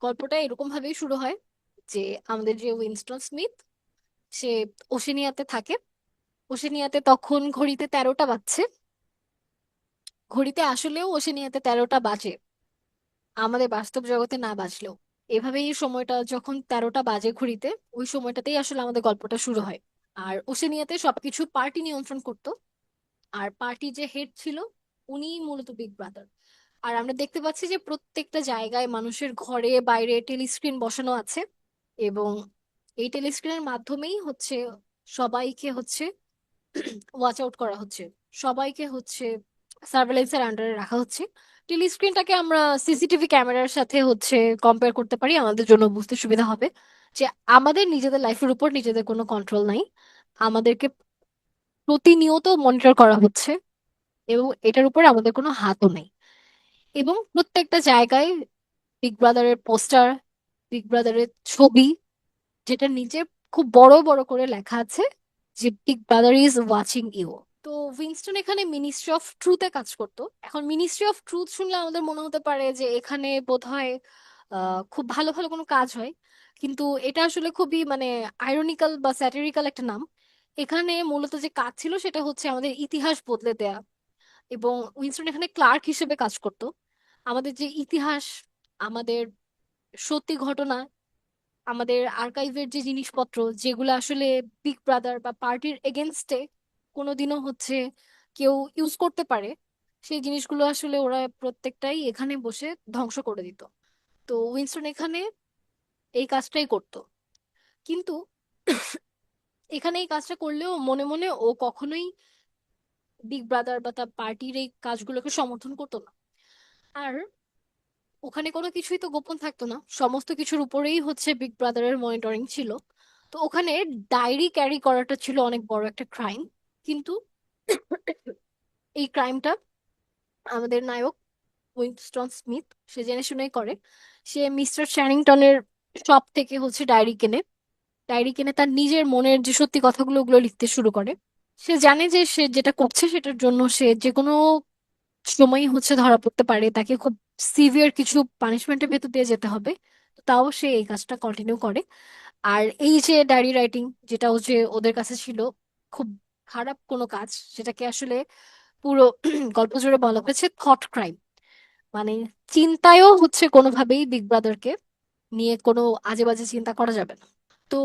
গল্পটা এরকম ভাবেই শুরু হয় যে আমাদের যে উইনস্টন স্মিথ, সে ওশেনিয়াতে থাকে। ওশেনিয়াতে তখন ঘড়িতে 13টা বাজছে। ঘড়িতে আসলেও ওশেনিয়াতে 13টা বাজে, আমাদের বাস্তব জগতে না বাজলেও। এভাবেই সময়টা যখন 13টা বাজে ঘড়িতে, ওই সময়টাতেই আসলে আমাদের গল্পটা শুরু হয়। আর ওশেনিয়াতে সবকিছু পার্টি নিয়ন্ত্রণ করতো। আর পার্টি যে হেড ছিল উনি মূলত বিগ ব্রাদার। আর আমরা দেখতে পাচ্ছি যে প্রত্যেকটা জায়গায় মানুষের ঘরে বাইরে টেলিস্ক্রিন বসানো আছে, এবং এই টেলিস্ক্রিনের মাধ্যমেই হচ্ছে সবাইকে হচ্ছে ওয়াচ আউট করা হচ্ছে, সবাইকে হচ্ছে সার্ভেলেন্সের আন্ডারে রাখা হচ্ছে। টেলিস্ক্রিনটাকে আমরা সিসিটিভি ক্যামেরার সাথে হচ্ছে কম্পেয়ার করতে পারি, আমাদের জন্য বুঝতে সুবিধা হবে যে আমাদের নিজেদের লাইফের উপর নিজেদের কোনো কন্ট্রোল নাই, আমাদেরকে প্রতিনিয়ত মনিটর করা হচ্ছে, এবং এটার উপর আমাদের কোনো হাতও নেই। এবং প্রত্যেকটা জায়গায় বিগ ব্রাদারের পোস্টার, বিগ ব্রাদারের ছবি, যেটা নিচে খুব বড় বড় করে লেখা আছে যে big brother is watching you. তো উইনস্টন এখানে মিনিস্ট্রি অফ ট্রুথে কাজ করতো। এখন মিনিস্ট্রি অফ ট্রুথ শুনলে আমাদের মনে হতে পারে যে এখানে বোধহয় খুব ভালো ভালো কোনো কাজ হয়, কিন্তু এটা আসলে খুবই মানে আইরনিক্যাল বা স্যাটিরিক্যাল একটা নাম। এখানে মূলত যে কাজ ছিল সেটা হচ্ছে আমাদের ইতিহাস বদলে দেয়া। এবং উইনস্টন এখানে ক্লার্ক হিসেবে কাজ করতো। আমাদের যে ইতিহাস, আমাদের সত্যি ঘটনা, আমাদের আর্কাইভের যে জিনিসপত্র যেগুলো আসলে বিগ ব্রাদার বা পার্টির এগেনস্টে কোনোদিনও হচ্ছে কেউ ইউজ করতে পারে, সেই জিনিসগুলো আসলে ওরা প্রত্যেকটাই এখানে বসে ধ্বংস করে দিত। তো উইনস্টন এখানে এই কাজটাই করতো। কিন্তু এখানে এই কাজটা করলেও মনে মনে ও কখনোই বিগ ব্রাদার বা তার পার্টির এই কাজগুলোকে সমর্থন করতো না। আর ওখানে কোনো কিছুই তো গোপন থাকতো না, সমস্ত কিছুর উপরেই হচ্ছে বিগ ব্রাদারের মনিটরিং ছিল। তো ওখানে ডায়েরি ক্যারি করাটা ছিল অনেক বড় একটা ক্রাইম। কিন্তু এই ক্রাইমটা আমাদের নায়ক উইনস্টন স্মিথ সে জেনে শুনেই করে। সে মিস্টার চ্যারিংটনের শপ থেকে হচ্ছে ডায়েরি কেনে। ডায়েরি কিনে তার নিজের মনের যে সত্যি কথাগুলো ওগুলো লিখতে শুরু করে। সে জানে যে সে যেটা করছে সেটার জন্য সে যে কোনো সময়ই হচ্ছে ধরা পড়তে পারে, তাকে খুব সিভিয়ার কিছু পানিশমেন্টের ভেতর দিয়ে যেতে হবে। তো তাও সে এই কাজটা কন্টিনিউ করে। আর এই যে ডায়েরি রাইটিং, যেটা হচ্ছে ওদের কাছে ছিল খুব খারাপ কোনো কাজ, যেটাকে আসলে পুরো গল্প জুড়ে বলা হয়েছে থট ক্রাইম। মানে চিন্তায়ও হচ্ছে কোনোভাবেই বিগ ব্রাদারকে নিয়ে কোনো আজে বাজে চিন্তা করা যাবে না। তো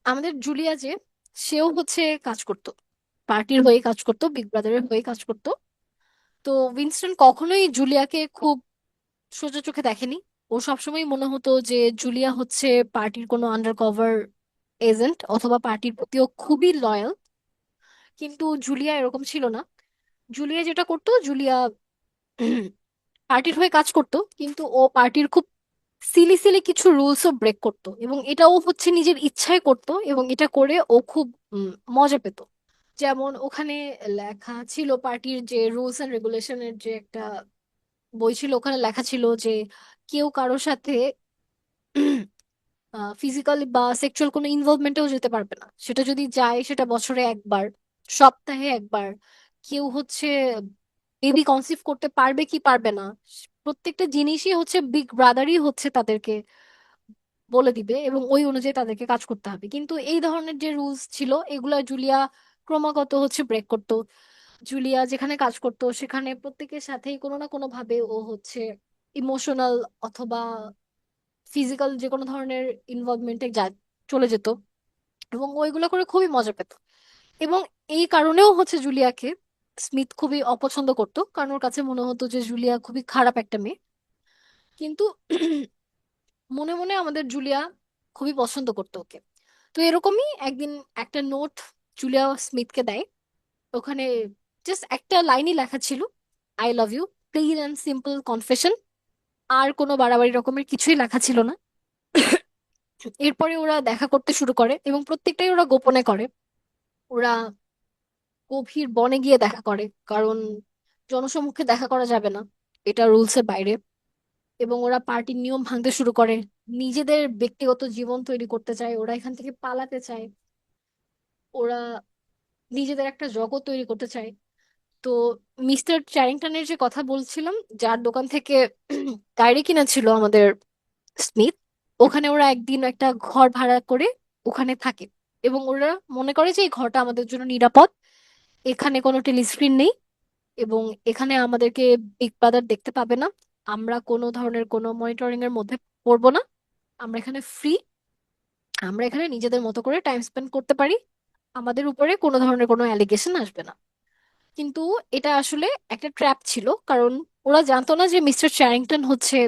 আমাদের জুলিয়া যে, সেও হচ্ছে কাজ করতো, পার্টির হয়ে কাজ করতো, বিগ ব্রাদারের হয়ে কাজ করতো। তো উইনস্টন কখনোই জুলিয়াকে খুব সোজা চোখে দেখেনি। ও সবসময় মনে হতো যে জুলিয়া হচ্ছে পার্টির কোনো আন্ডার কভার এজেন্ট, অথবা পার্টির প্রতিও খুবই লয়াল। কিন্তু জুলিয়া এরকম ছিল না। জুলিয়া যেটা করতো, জুলিয়া পার্টির হয়ে কাজ করতো, কিন্তু ও পার্টির খুব সিলি সিলি কিছু রুলসও ব্রেক করতো, এবং এটাও হচ্ছে নিজের ইচ্ছায় করতো, এবং এটা করে ও খুব মজা পেত। যেমন ওখানে লেখা ছিল পার্টির যে রুলস এন্ড রেগুলেশনের যে একটা বই ছিল, ওখানে লেখা ছিল যে কেউ কারোর সাথে ফিজিক্যাল বা সেক্সুয়াল কোনো ইনভলভমেন্টেও যেতে পারবে না। সেটা যদি যায় সেটা বছরে একবার, সপ্তাহে একবার। কেউ হচ্ছে বেবি কনসিভ করতে পারবে কি পারবে না, প্রত্যেকটা জিনিসই হচ্ছে বিগ ব্রাদারই হচ্ছে তাদেরকে বলে দিবে, এবং ওই অনুযায়ী তাদেরকে কাজ করতে হবে। কিন্তু এই ধরনের যে রুলস ছিল এগুলা জুলিয়া ক্রমাগত হচ্ছে ব্রেক করতো। জুলিয়া যেখানে কাজ করতো সেখানে প্রত্যেকের সাথেই কোনো না কোনো ভাবে ও হচ্ছে ইমোশনাল অথবা ফিজিক্যাল যে কোনো ধরনের ইনভলভমেন্টে চলে যেত, এবং ওইগুলো করে খুবই মজা পেত। এবং এই কারণেও হচ্ছে জুলিয়াকে স্মিথ খুবই অপছন্দ করতো, কারণ ওর কাছে মনে হতো যে জুলিয়া খুবই খারাপ একটা মেয়ে। কিন্তু মনে মনে আমাদের জুলিয়া খুবই পছন্দ করতো ওকে। তো এরকমই একদিন একটা নোট জুলিয়া স্মিথকে দেয়। ওখানে জাস্ট একটা লাইনই লেখা ছিল, I love you, plain and simple confession. আর কোনো বাড়াবাড়ি রকমের কিছুই লেখা ছিল না। এরপরে ওরা দেখা করতে শুরু করে, এবং প্রত্যেকটাই ওরা গোপনে করে। ওরা গভীর বনে গিয়ে দেখা করে, কারণ জনসম্মুখে দেখা করা যাবে না, এটা রুলসের বাইরে। এবং ওরা পার্টির নিয়ম ভাঙতে শুরু করে, নিজেদের ব্যক্তিগত জীবন তৈরি করতে চায়, ওরা এখান থেকে পালাতে চায়, ওরা নিজেদের একটা জগৎ তৈরি করতে চায়। তো মিস্টার চ্যারিংটনের যে কথা বলছিলাম, যার দোকান থেকে ডায়েরি কিনেছিল আমাদের স্মিথ, ওখানে ওরা একদিন একটা ঘর ভাড়া করে ওখানে থাকে। এবং ওরা মনে করে যে এই ঘরটা আমাদের জন্য নিরাপদ, এখানে কোনো টেলিস্ক্রিন নেই, এবং এখানে আমাদেরকে বিগ ব্রাদার দেখতে পাবে না, আমরা কোনো ধরনের কোনো মনিটরিং এর মধ্যে পড়বো না, আমরা এখানে ফ্রি, আমরা এখানে নিজেদের মতো করে টাইম স্পেন্ড করতে পারি, আমাদের উপরে কোনো ধরনের কোনো অ্যালিগেশন আসবে না। কিন্তু এটা আসলে একটা ট্র্যাপ ছিল, কারণ ওরা জানতো না যে মিস্টার চ্যারিংটন হচ্ছে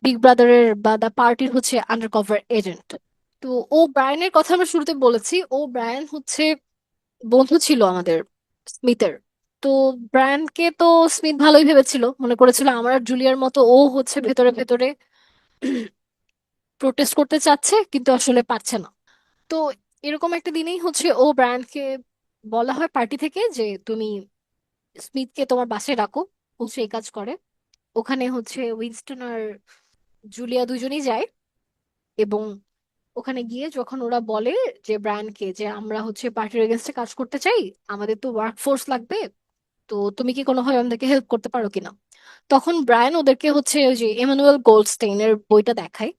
বিগ ব্রাদারের বা দ্য পার্টির হচ্ছে আন্ডারকভার এজেন্ট। তো ও ব্রায়ানের কথা আমরা শুরুতে বলেছি, ও ব্রায়ান হচ্ছে বন্ধু ছিল আমাদের স্মিথের। তো ব্রায়ানকে তো স্মিথ ভালোই ভেবেছিল, মনে করেছিল আমার আর জুলিয়ার মতো ও হচ্ছে ভেতরে ভেতরে প্রোটেস্ট করতে চাচ্ছে, কিন্তু আসলে পারছে না। তো এরকম একটা দিনেই হচ্ছে ও ব্রায়ানকে বলা হয় পার্টি থেকে যে তুমি স্মিথকে তোমার বাসায় রাখো, ও সেই কাজ করে। ওখানে হচ্ছে উইনস্টন আর জুলিয়া দুজনেই যায়। এবং ওখানে গিয়ে যখন ওরা বলে যে ব্রায়ানকে যে আমরা হচ্ছে পার্টির এগেনস্টে কাজ করতে চাই, আমাদের তো ওয়ার্ক ফোর্স লাগবে, তো তুমি কি কোনোভাবে আমাদেরকে হেল্প করতে পারো কিনা, তখন ব্রায়ান ওদেরকে হচ্ছে ওই যে এমানুয়েল গোল্ডস্টেইনের বইটা দেখায়,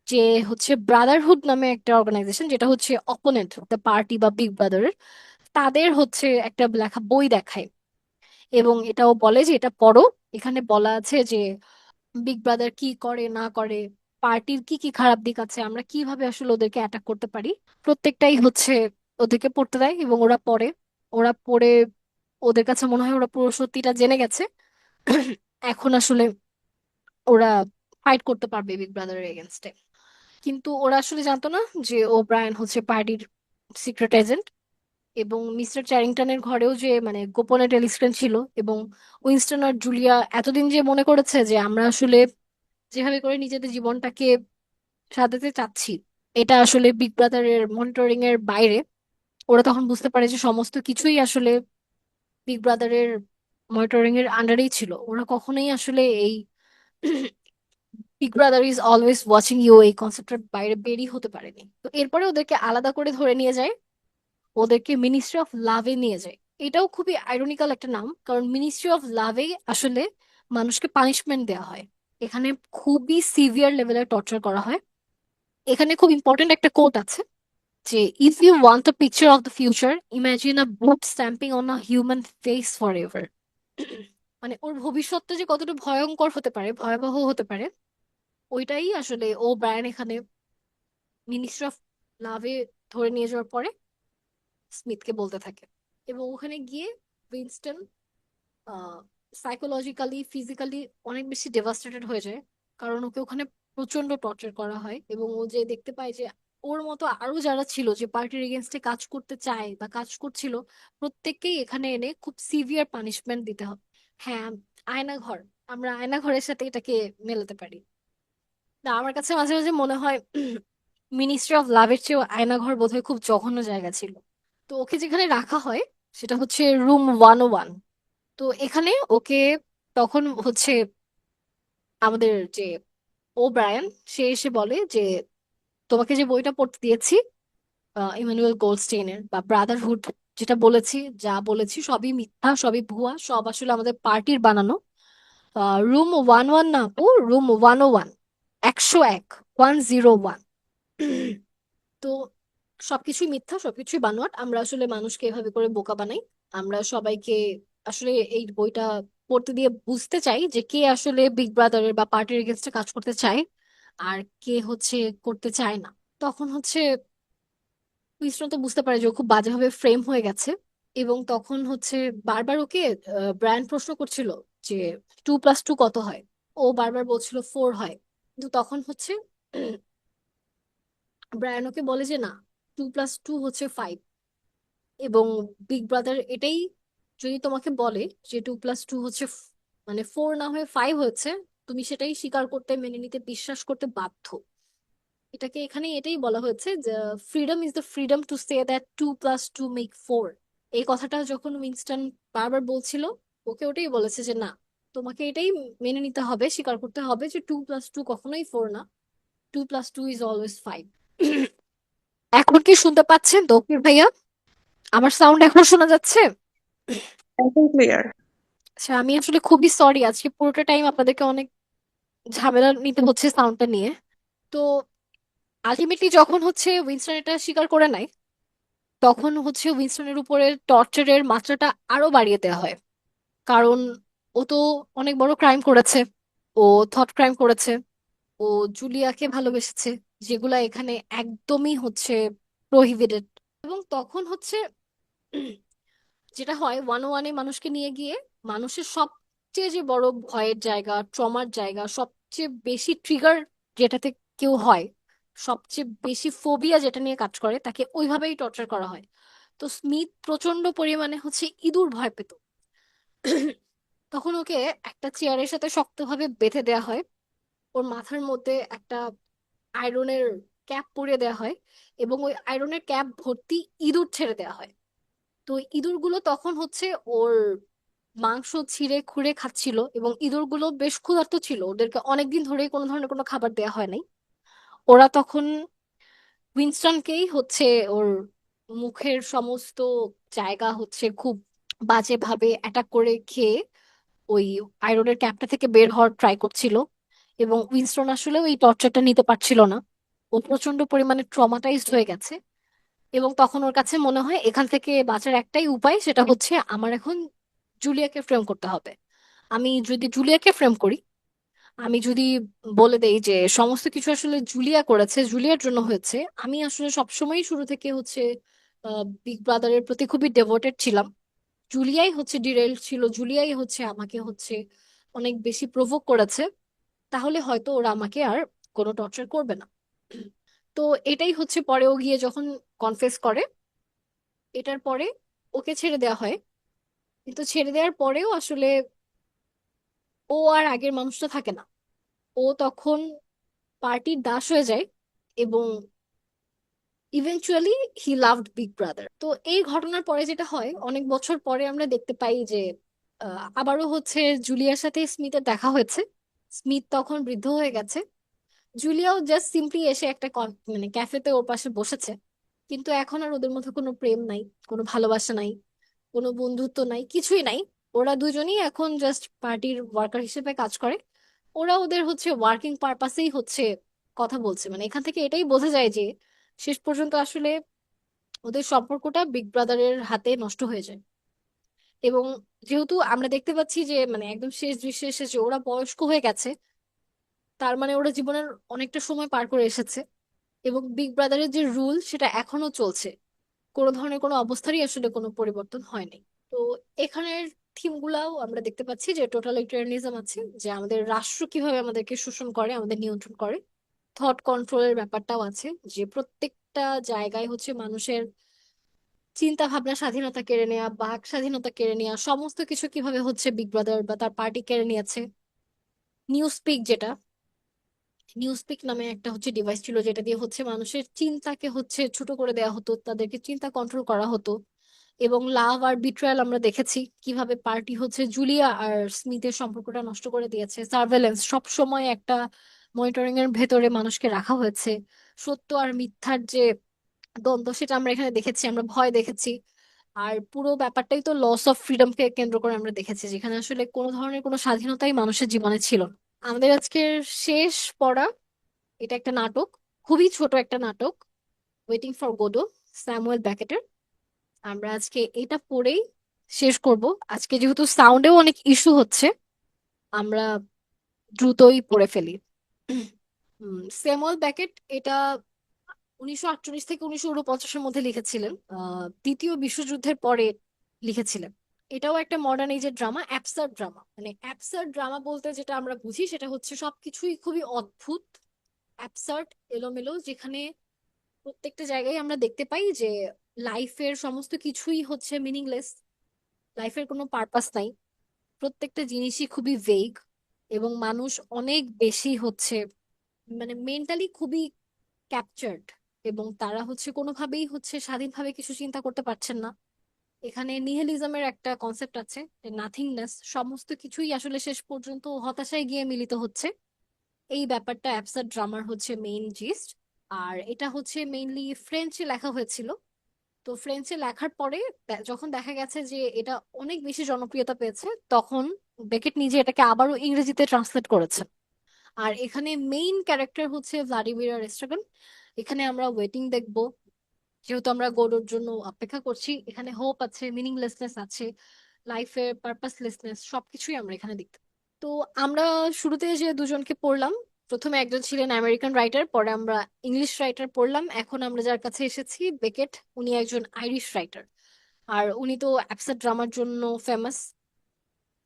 যে হচ্ছে ব্রাদারহুড নামে একটা অর্গানাইজেশন, যেটা হচ্ছে অপোনেন্ট দ্য পার্টি বা বিগ ব্রাদার, তাদের হচ্ছে একটা লেখা বই দেখায়। এবং এটাও বলে যে এটা পড়ো, এখানে বলা আছে যে বিগ ব্রাদার কি করে না করে, পার্টির কি কি খারাপ দিক আছে, আমরা কিভাবে আসলে ওদেরকে অ্যাটাক করতে পারি, প্রত্যেকটাই হচ্ছে ওদেরকে পড়তে দেয়। এবং ওরা পড়ে, ওরা পড়ে ওদের কাছে মনে হয় ওরা পুরো সত্যিটা জেনে গেছে। এখন আসলে ওরা ফাইট করতে পারবে বিগ ব্রাদারের এগেনস্টে। কিন্তু ওরা আসলে জানতো না যে ও ব্রায়ান হচ্ছে পার্টির সিক্রেট এজেন্ট। এবং মিস্টার চ্যারিংটনের ঘরেও যে মানে গোপনে টেলিস্ক্রিন ছিল, এবং উইনস্টন আর জুলিয়া এতদিন যে মনে করেছে যে আমরা আসলে যেভাবে করে নিজেদের জীবনটাকে সাজাতে চাচ্ছি এটা আসলে বিগ ব্রাদারের মনিটরিং এর বাইরে, ওরা তখন বুঝতে পারে যে সমস্ত কিছুই আসলে বিগ ব্রাদারের মনিটরিং এর আন্ডারেই ছিল। ওরা কখনোই আসলে এই big brother is always watching you এই কনসেপ্টের বাইরে বেরিয়ে হতে পারেনি। তো এরপরে ওদেরকে আলাদা করে ধরে নিয়ে যায়, ওদেরকে মিনিস্ট্রি অফ লাভে নিয়ে যায়। এটাও খুবই আইরনিক্যাল একটা নাম, কারণ মিনিস্ট্রি অফ লাভে আসলে মানুষকে পানিশমেন্ট দেওয়া হয়। এখানে খুবই সিভিয়ার লেভেলের টর্চার করা হয়। এখানে খুব ইম্পর্টেন্ট একটা কোট আছে যে if you want a picture of the future imagine a boot stamping on a human face forever. মানে ওর ভবিষ্যৎটা যে কতটা ভয়ঙ্কর হতে পারে, ভয়াবহ হতে পারে, ওইটাই আসলে ও ব্রায়ান এখানে মিনিস্ট্রি অফ লাভে ধরে নিয়ে যাওয়ার পরে স্মিথকে বলতে থাকে। এবং ওখানে গিয়ে উইনস্টন সাইকোলজিক্যালি ফিজিক্যালি অনেক বেশি ডেভাস্টেটেড হয়ে যায়, কারণ ওকে ওখানে প্রচন্ড টর্চার করা হয়। এবং ও যে দেখতে পায় যে ওর মতো আরো যারা ছিল যে পার্টির এগেনস্টে কাজ করতে চায় বা কাজ করছিল, প্রত্যেককেই এখানে এনে খুব সিভিয়ার পানিশমেন্ট দিতে হবে। হ্যাঁ, আয়নাঘর, আমরা আয়নাঘরের সাথে এটাকে মেলাতে পারি। না, আমার কাছে মাঝে মাঝে মনে হয় মিনিস্ট্রি অফ লাভের চেয়েও আয়নাঘর বোধহয় খুব জঘন্য জায়গা ছিল। তো ওকে যেখানে রাখা হয় সেটা হচ্ছে রুম 101। তো এখানে ওকে তখন হচ্ছে আমাদের যে ও ব্রায়ান, সে এসে বলে যে তোমাকে যে বইটা পড়তে দিয়েছি ইমানুয়েল গোল্ডস্টেইনের বা ব্রাদারহুড, যেটা বলেছি, যা বলেছি সবই মিথ্যা, সবই ভুয়া, সব আসলে আমাদের পার্টির বানানো। রুম 11 না আপু, রুম 101, 101, 101। তো সবকিছুই মিথ্যা, সবকিছুই বানোয়াট, আমরা আসলে মানুষকে এভাবে করে বোকা বানাই। আমরা সবাইকে আসলে এই বইটা পড়তে দিয়ে বুঝতে চাই যে কে আসলে বিগ ব্রাদারের বা পার্টির এগেনস্টে কাজ করতে চায় আর কে হচ্ছে করতে চায় না। তখন হচ্ছে উইনস্টন তো বুঝতে পারে যে ও খুব বাজেভাবে ফ্রেম হয়ে গেছে। এবং তখন হচ্ছে বারবার ওকে ব্রায়ান প্রশ্ন করছিল যে 2+2 কত হয়। ও বারবার বলছিল 4 হয়। কিন্তু তখন হচ্ছে ব্রায়ান ওকে বলে যে না, 2+2 হচ্ছে 5। এবং বিগ ব্রাদার এটাই যদি তোমাকে বলে যে 2+2 হচ্ছে মানে 4 না হয়ে 5 হচ্ছে, তুমি সেটাই স্বীকার করতে, মেনে নিতে, বিশ্বাস করতে বাধ্য। এটাকে এখানে এটাই বলা হয়েছে যে freedom is the freedom to say that 2+2 make 4। এই কথাটা যখন উইনস্টন বারবার বলছিল, ওকে ওটাই বলেছে যে না, তোমাকে এটাই মেনে নিতে হবে, স্বীকার করতে হবে যে 2+2 কখনোই 4 না, 2+2 ইজ অলওয়েজ 5। এখন কি শুনতে পাচ্ছেন তৌকির ভাইয়া? আমার সাউন্ড এখন শোনা যাচ্ছে? একদম ক্লিয়ার। আচ্ছা, আমি আসলে খুবই সরি, আজকে পুরোটা টাইম আপনাদেরকে অনেক ঝামেলা নিতে হচ্ছে সাউন্ডটা নিয়ে। তো আলটিমেটলি যখন হচ্ছে উইনস্টন এটা স্বীকার করে নেয়, তখন হচ্ছে উইনস্টনের উপরে টর্চারের মাত্রাটা আরো বাড়িয়ে দেওয়া হয়। কারণ ও তো অনেক বড় ক্রাইম করেছে, ও থট ক্রাইম করেছে, ও জুলিয়াকে ভালোবেসেছে, যেগুলা এখানে একদমই হচ্ছে প্রহিবিটেড। এবং তখন হচ্ছে যেটা হয় 101-এ মানুষকে নিয়ে গিয়ে মানুষের সবচেয়ে যে বড় ভয়ের জায়গা, ট্রমার জায়গা, সবচেয়ে বেশি ট্রিগার যেটাতে কেউ হয়, সবচেয়ে বেশি ফোবিয়া যেটা নিয়ে কাজ করে, তাকে ওইভাবেই টর্চার করা হয়। তো স্মিথ প্রচন্ড পরিমাণে হচ্ছে ইঁদুর ভয় পেত। তখন ওকে একটা চেয়ারের সাথে শক্তভাবে বেঁধে দেওয়া হয়, ওর মাথার মধ্যে একটা আয়রনের ক্যাপ পরিয়ে দেওয়া হয়, এবং ওই আয়রনের ক্যাপ ভর্তি ইঁদুর ছেড়ে দেওয়া হয়। তো ইঁদুরগুলো তখন হচ্ছে ওর মাংস ছিঁড়ে খুঁড়ে খাচ্ছিল, এবং ইঁদুরগুলো বেশ ক্ষুধার্ত ছিল, ওদেরকে অনেকদিন ধরেই কোনো ধরনের কোনো খাবার দেওয়া হয় নাই। ওরা তখন উইনস্টনকেই হচ্ছে ওর মুখের সমস্ত জায়গা হচ্ছে খুব বাজেভাবে অ্যাটাক করে খেয়ে ওই আয়রনের ক্যাপটা থেকে বের হওয়ার ট্রাই করছিল। এবং উইনস্টন আসলে ওই টর্চারটা নিতে পারছিল না, ও প্রচন্ড পরিমাণে ট্রমাটাইজড হয়ে গেছে। এবং তখন ওর কাছে মনে হয় এখান থেকে বাঁচার একটাই উপায়, সেটা হচ্ছে আমার এখন জুলিয়াকে ফ্রেম করতে হবে। আমি যদি জুলিয়াকে ফ্রেম করি, আমি যদি বলে দেই যে সমস্ত কিছু আসলে জুলিয়া করেছে, জুলিয়ার জন্য হয়েছে, আমি আসলে সবসময় শুরু থেকে হচ্ছে বিগ ব্রাদারের প্রতি খুবই ডেভোটেড ছিলাম, জুলিয়াই হচ্ছে ডিরেল ছিল, জুলিয়াই হচ্ছে আমাকে হচ্ছে অনেক বেশি প্রভোক করেছে, তাহলে হয়তো ওরা আমাকে আর কোনো টর্চার করবে না। তো এটাই হচ্ছে পরেও গিয়ে যখন কনফেস করে, এটার পরে ওকে ছেড়ে দেওয়া হয়, কিন্তু ছেড়ে দেওয়ার পরেও আসলে ও আর আগের মানুষটা থাকে না। ও তখন পার্টির দাস হয়ে যায়, এবং eventually he loved big brother. তো এই ঘটনার পরে যেটা হয়, অনেক বছর পরে আমরা দেখতে পাই যে আবারও হচ্ছে জুলিয়ার সাথে স্মিথের দেখা হয়েছে। স্মিথ তখন বৃদ্ধ হয়ে গেছে। জুলিয়াও জাস্ট সিম্পলি এসে একটা মানে ক্যাফেতে ওর পাশে বসেছে, কিন্তু এখন আর ওদের মধ্যে কোনো প্রেম নাই, কোনো ভালোবাসা নাই, কোনো বন্ধুত্ব নাই, কিছুই নাই। ওরা দুজনই এখন জাস্ট পার্টির ওয়ার্কার হিসেবে কাজ করে। ওরা ওদের হচ্ছে ওয়ার্কিং পারপাসেই হচ্ছে কথা বলছে। মানে এখান থেকে এটাই বোঝা যায় যে শেষ পর্যন্ত আসলে ওদের সম্পর্কটা বিগ ব্রাদারের হাতে নষ্ট হয়ে যায়। এবং যেহেতু আমরা দেখতে পাচ্ছি যে মানে একদম শেষ দৃশ্যে এসে যে ওরা বয়স্ক হয়ে গেছে, তার মানে ওরা জীবনের অনেকটা সময় পার করে এসেছে, এবং বিগ ব্রাদারের যে রুল সেটা এখনো চলছে। কোনো ধরনের কোনো অবস্থারই আসলে কোনো পরিবর্তন হয়নি। তো এখানের থিমগুলাও আমরা দেখতে পাচ্ছি যে টোটালিটারিয়ানিজম আছে, যে আমাদের রাষ্ট্র কিভাবে আমাদেরকে শোষণ করে, আমাদের নিয়ন্ত্রণ করে। থট কন্ট্রোলের ব্যাপারটাও আছে, যে প্রত্যেকটা জায়গায় হচ্ছে মানুষের চিন্তা ভাবনা স্বাধীনতা কেড়ে নেওয়া, বাক স্বাধীনতা কেড়ে নেওয়া, সমস্ত কিছু কিভাবে হচ্ছে বিগ ব্রাদার বা তার পার্টি কেড়ে নিয়েছে। নিউজ স্পিক, যেটা নিউজপিক নামে একটা হচ্ছে ডিভাইস ছিল, যেটা দিয়ে হচ্ছে মানুষের চিন্তাকে হচ্ছে ছোট করে দেওয়া হতো, তাদেরকে চিন্তা কন্ট্রোল করা হতো। এবং লাভ আর বিট্রায়াল আমরা দেখেছি কিভাবে পার্টি হচ্ছে জুলিয়া আর স্মিথের সম্পর্কটা নষ্ট করে দিয়েছে। সার্ভেলেন্স সব সময় একটা মনিটরিং এর ভেতরে মানুষকে রাখা হয়েছে। সত্য আর মিথ্যার যে দ্বন্দ্ব, সেটা আমরা এখানে দেখেছি, আমরা ভয় দেখেছি। আর পুরো ব্যাপারটাই তো লস অফ ফ্রিডমকে কেন্দ্র করে আমরা দেখেছি, যেখানে আসলে কোনো ধরনের কোনো স্বাধীনতাই মানুষের জীবনে ছিল না। আমাদের আজকের শেষ পড়া, এটা একটা নাটক, খুবই ছোট একটা নাটক, ওয়েটিং ফর গোডো, স্যামুয়েল ব্যাকেটের। আমরা আজকে এটা পড়েই শেষ করব। আজকে যেহেতু সাউন্ডেও অনেক ইস্যু হচ্ছে, আমরা দ্রুতই পড়ে ফেলি। স্যামুয়েল ব্যাকেট এটা 1948 থেকে 1949-এর মধ্যে লিখেছিলেন, দ্বিতীয় বিশ্বযুদ্ধের পরে লিখেছিলেন। এটাও একটা মডার্ন এজের ড্রামা, অ্যাবসার্ড ড্রামা। মানে অ্যাবসার্ড ড্রামা বলতে যেটা আমরা বুঝি সেটা হচ্ছে সবকিছুই খুবই অদ্ভুত, অ্যাবসার্ড, এলোমেলো, যেখানে প্রত্যেকটা জায়গায় আমরা দেখতে পাই যে লাইফের সমস্ত কিছুই হচ্ছে মিনিংলেস, লাইফের কোনো পারপাস নাই, প্রত্যেকটা জিনিসই খুবই ভেগ, এবং মানুষ অনেক বেশি হচ্ছে মানে মেন্টালি খুবই ক্যাপচার্ড, এবং তারা হচ্ছে কোনোভাবেই হচ্ছে স্বাধীনভাবে কিছু চিন্তা করতে পারছেন না। এখানে নিহিলিজমের একটা কনসেপ্ট আছে, নাথিংনেস, সমস্ত কিছুই আসলে শেষ পর্যন্ত হতাশায় গিয়ে মিলিত হচ্ছে। এই ব্যাপারটা অ্যাবসার্ড ড্রামার হচ্ছে মেইন জিস্ট। আর এটা হচ্ছে মেইনলি ফ্রেঞ্চে লেখা হয়েছিল। তো ফ্রেঞ্চে লেখার পরে যখন দেখা গেছে যে এটা অনেক বেশি জনপ্রিয়তা পেয়েছে, তখন বেকেট নিজে এটাকে আবারও ইংরেজিতে ট্রান্সলেট করেছে। আর এখানে মেইন ক্যারেক্টার হচ্ছে ভ্লাদিমির রেস্ট্রাগন। এখানে আমরা ওয়েটিং দেখব, যেহেতু আমরা গোডোর জন্য অপেক্ষা করছি। এখানে হোপ আছে, মিনিংলেসনেস আছে, লাইফের পারপাসলেসনেস, সবকিছুই আমরা এখানে দেখতে পাই। তো আমরা শুরুতে যে দুজনকে পড়লাম, প্রথমে একজন ছিলেন আমেরিকান রাইটার, পরে আমরা ইংলিশ রাইটার পড়লাম, এখন আমরা যার কাছে এসেছি বেকেট, উনি একজন আইরিশ রাইটার। আর উনি তো অ্যাবসার্ড ড্রামার জন্য ফেমাস।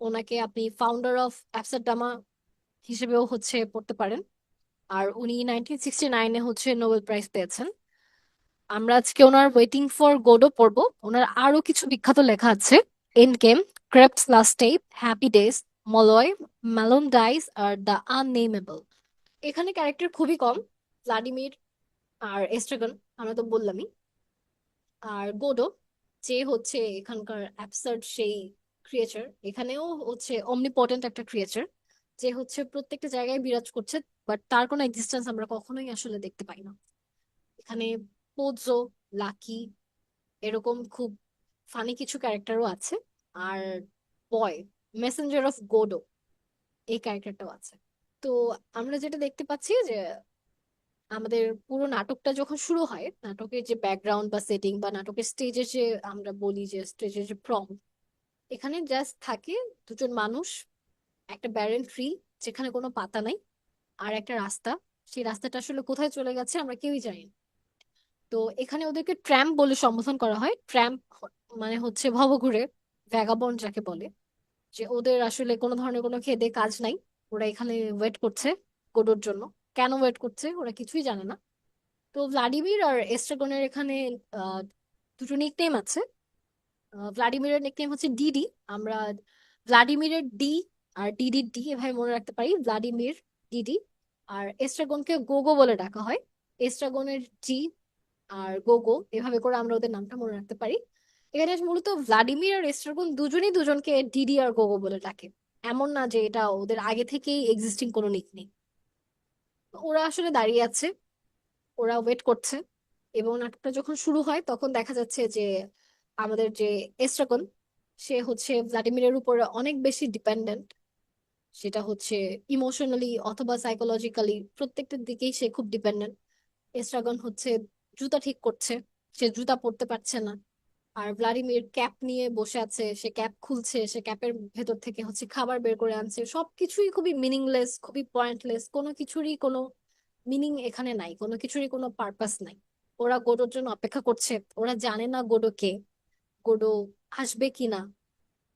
ওনাকে আপনি ফাউন্ডার অফ অ্যাবসার্ড ড্রামা হিসেবেও হচ্ছে পড়তে পারেন। আর উনি 1969-এ হচ্ছে নোবেল প্রাইজ পেয়েছেন। আমরা আজকে ওনার ওয়েটিং ফর গোডো পড়বো। ওনার আরো কিছু বিখ্যাত লেখা আছে: endgame, Krapp's last tape, happy days, Molloy, Malone dies আর দ্য আননেমেবল। এখানে ক্যারেক্টার খুবই কম, ভ্লাদিমির আর এস্ট্রাগন আমরা তো বললামই। আর গোডো, যে হচ্ছে এখানকার অ্যাবসার্ড সেই ক্রিয়েচার, এখানেও হচ্ছে অমনিপটেন্ট একটা ক্রিয়েচার, যে হচ্ছে প্রত্যেকটা জায়গায় বিরাজ করছে, বাট তার কোনো এক্সিস্টেন্স আমরা কখনোই আসলে দেখতে পাই না। এখানে পোজো, লাকি, এরকম খুব ফানি কিছু ক্যারেক্টারও আছে। আর বয়, মেসেঞ্জার অফ গোডো, এই ক্যারেক্টারটাও আছে। তো আমরা যেটা দেখতে পাচ্ছি যে আমাদের পুরো নাটকটা যখন শুরু হয়, নাটকের যে ব্যাকগ্রাউন্ড বা সেটিং বা নাটকের স্টেজের যে আমরা বলি যে স্টেজের যে প্রম, এখানে জাস্ট থাকে দুজন মানুষ, একটা ব্যারেন ট্রি যেখানে কোনো পাতা নাই, আর একটা রাস্তা। সেই রাস্তাটা আসলে কোথায় চলে গেছে আমরা কেউই জানি না। তো এখানে ওদেরকে ট্র্যাম্প বলে সম্বোধন করা হয়। ট্র্যাম্প মানে হচ্ছে ভবঘুরে, ভ্যাগাবন্ড যাকে বলে, যে ওদের আসলে কোনো ধরনের কোনো খেদে কাজ নাই, ওরা এখানে ওয়েট করছে গোডোর জন্য। কেন ওয়েট করছে ওরা কিছুই জানে না। তো ভ্লাদিমির আর এস্ট্রাগনের এখানে দুটো নিকনেম আছে। ভ্লাদিমিরের নিকনেম হচ্ছে ডিডি। আমরা ভ্লাদিমিরের ডি আর ডিডির ডি এভাবে মনে রাখতে পারি, ভ্লাদিমির, ডিডি। আর এস্ট্রাগনকে গোগো বলে ডাকা হয়, এস্ট্রাগনের জি আর গোগো, এভাবে করে আমরা ওদের নামটা মনে রাখতে পারি। এখানে মূলত ভ্লাদিমির আর এস্ট্রাগন দুজনেই দুজনকে ডিডি আর গোগো বলে ডাকে। এমন না যে এটা ওদের আগে থেকেই এক্সিস্টিং কোনো নিকনেম। ওরা আসলে দাঁড়িয়ে আছে, ওরা ওয়েট করছে। এবং নাটকটা যখন শুরু হয় তখন দেখা যাচ্ছে যে আমাদের যে এস্ট্রাগন, সে হচ্ছে ভ্লাদিমিরের উপর অনেক বেশি ডিপেন্ডেন্ট। সেটা হচ্ছে ইমোশনালি অথবা সাইকোলজিক্যালি, প্রত্যেকটা দিকেই সে খুব ডিপেন্ডেন্ট। এস্ট্রাগন হচ্ছে জুতা ঠিক করছে, সে জুতা পরতে পারছে না। আর ভ্লাদিমির ক্যাপ নিয়ে বসে আছে, সে ক্যাপ খুলছে, সে ক্যাপের ভেতর থেকে হচ্ছে খাবার বের করে আনছে। সবকিছুই খুবই মিনিংলেস, খুবই পয়েন্টলেস, কোনো কিছুরই কোনো মিনিং এখানে নাই, কোনো কিছুরই কোনো পারপাস নাই। ওরা গোডোর জন্য অপেক্ষা করছে, ওরা জানে না গোডো কে, গোডো আসবে কি না,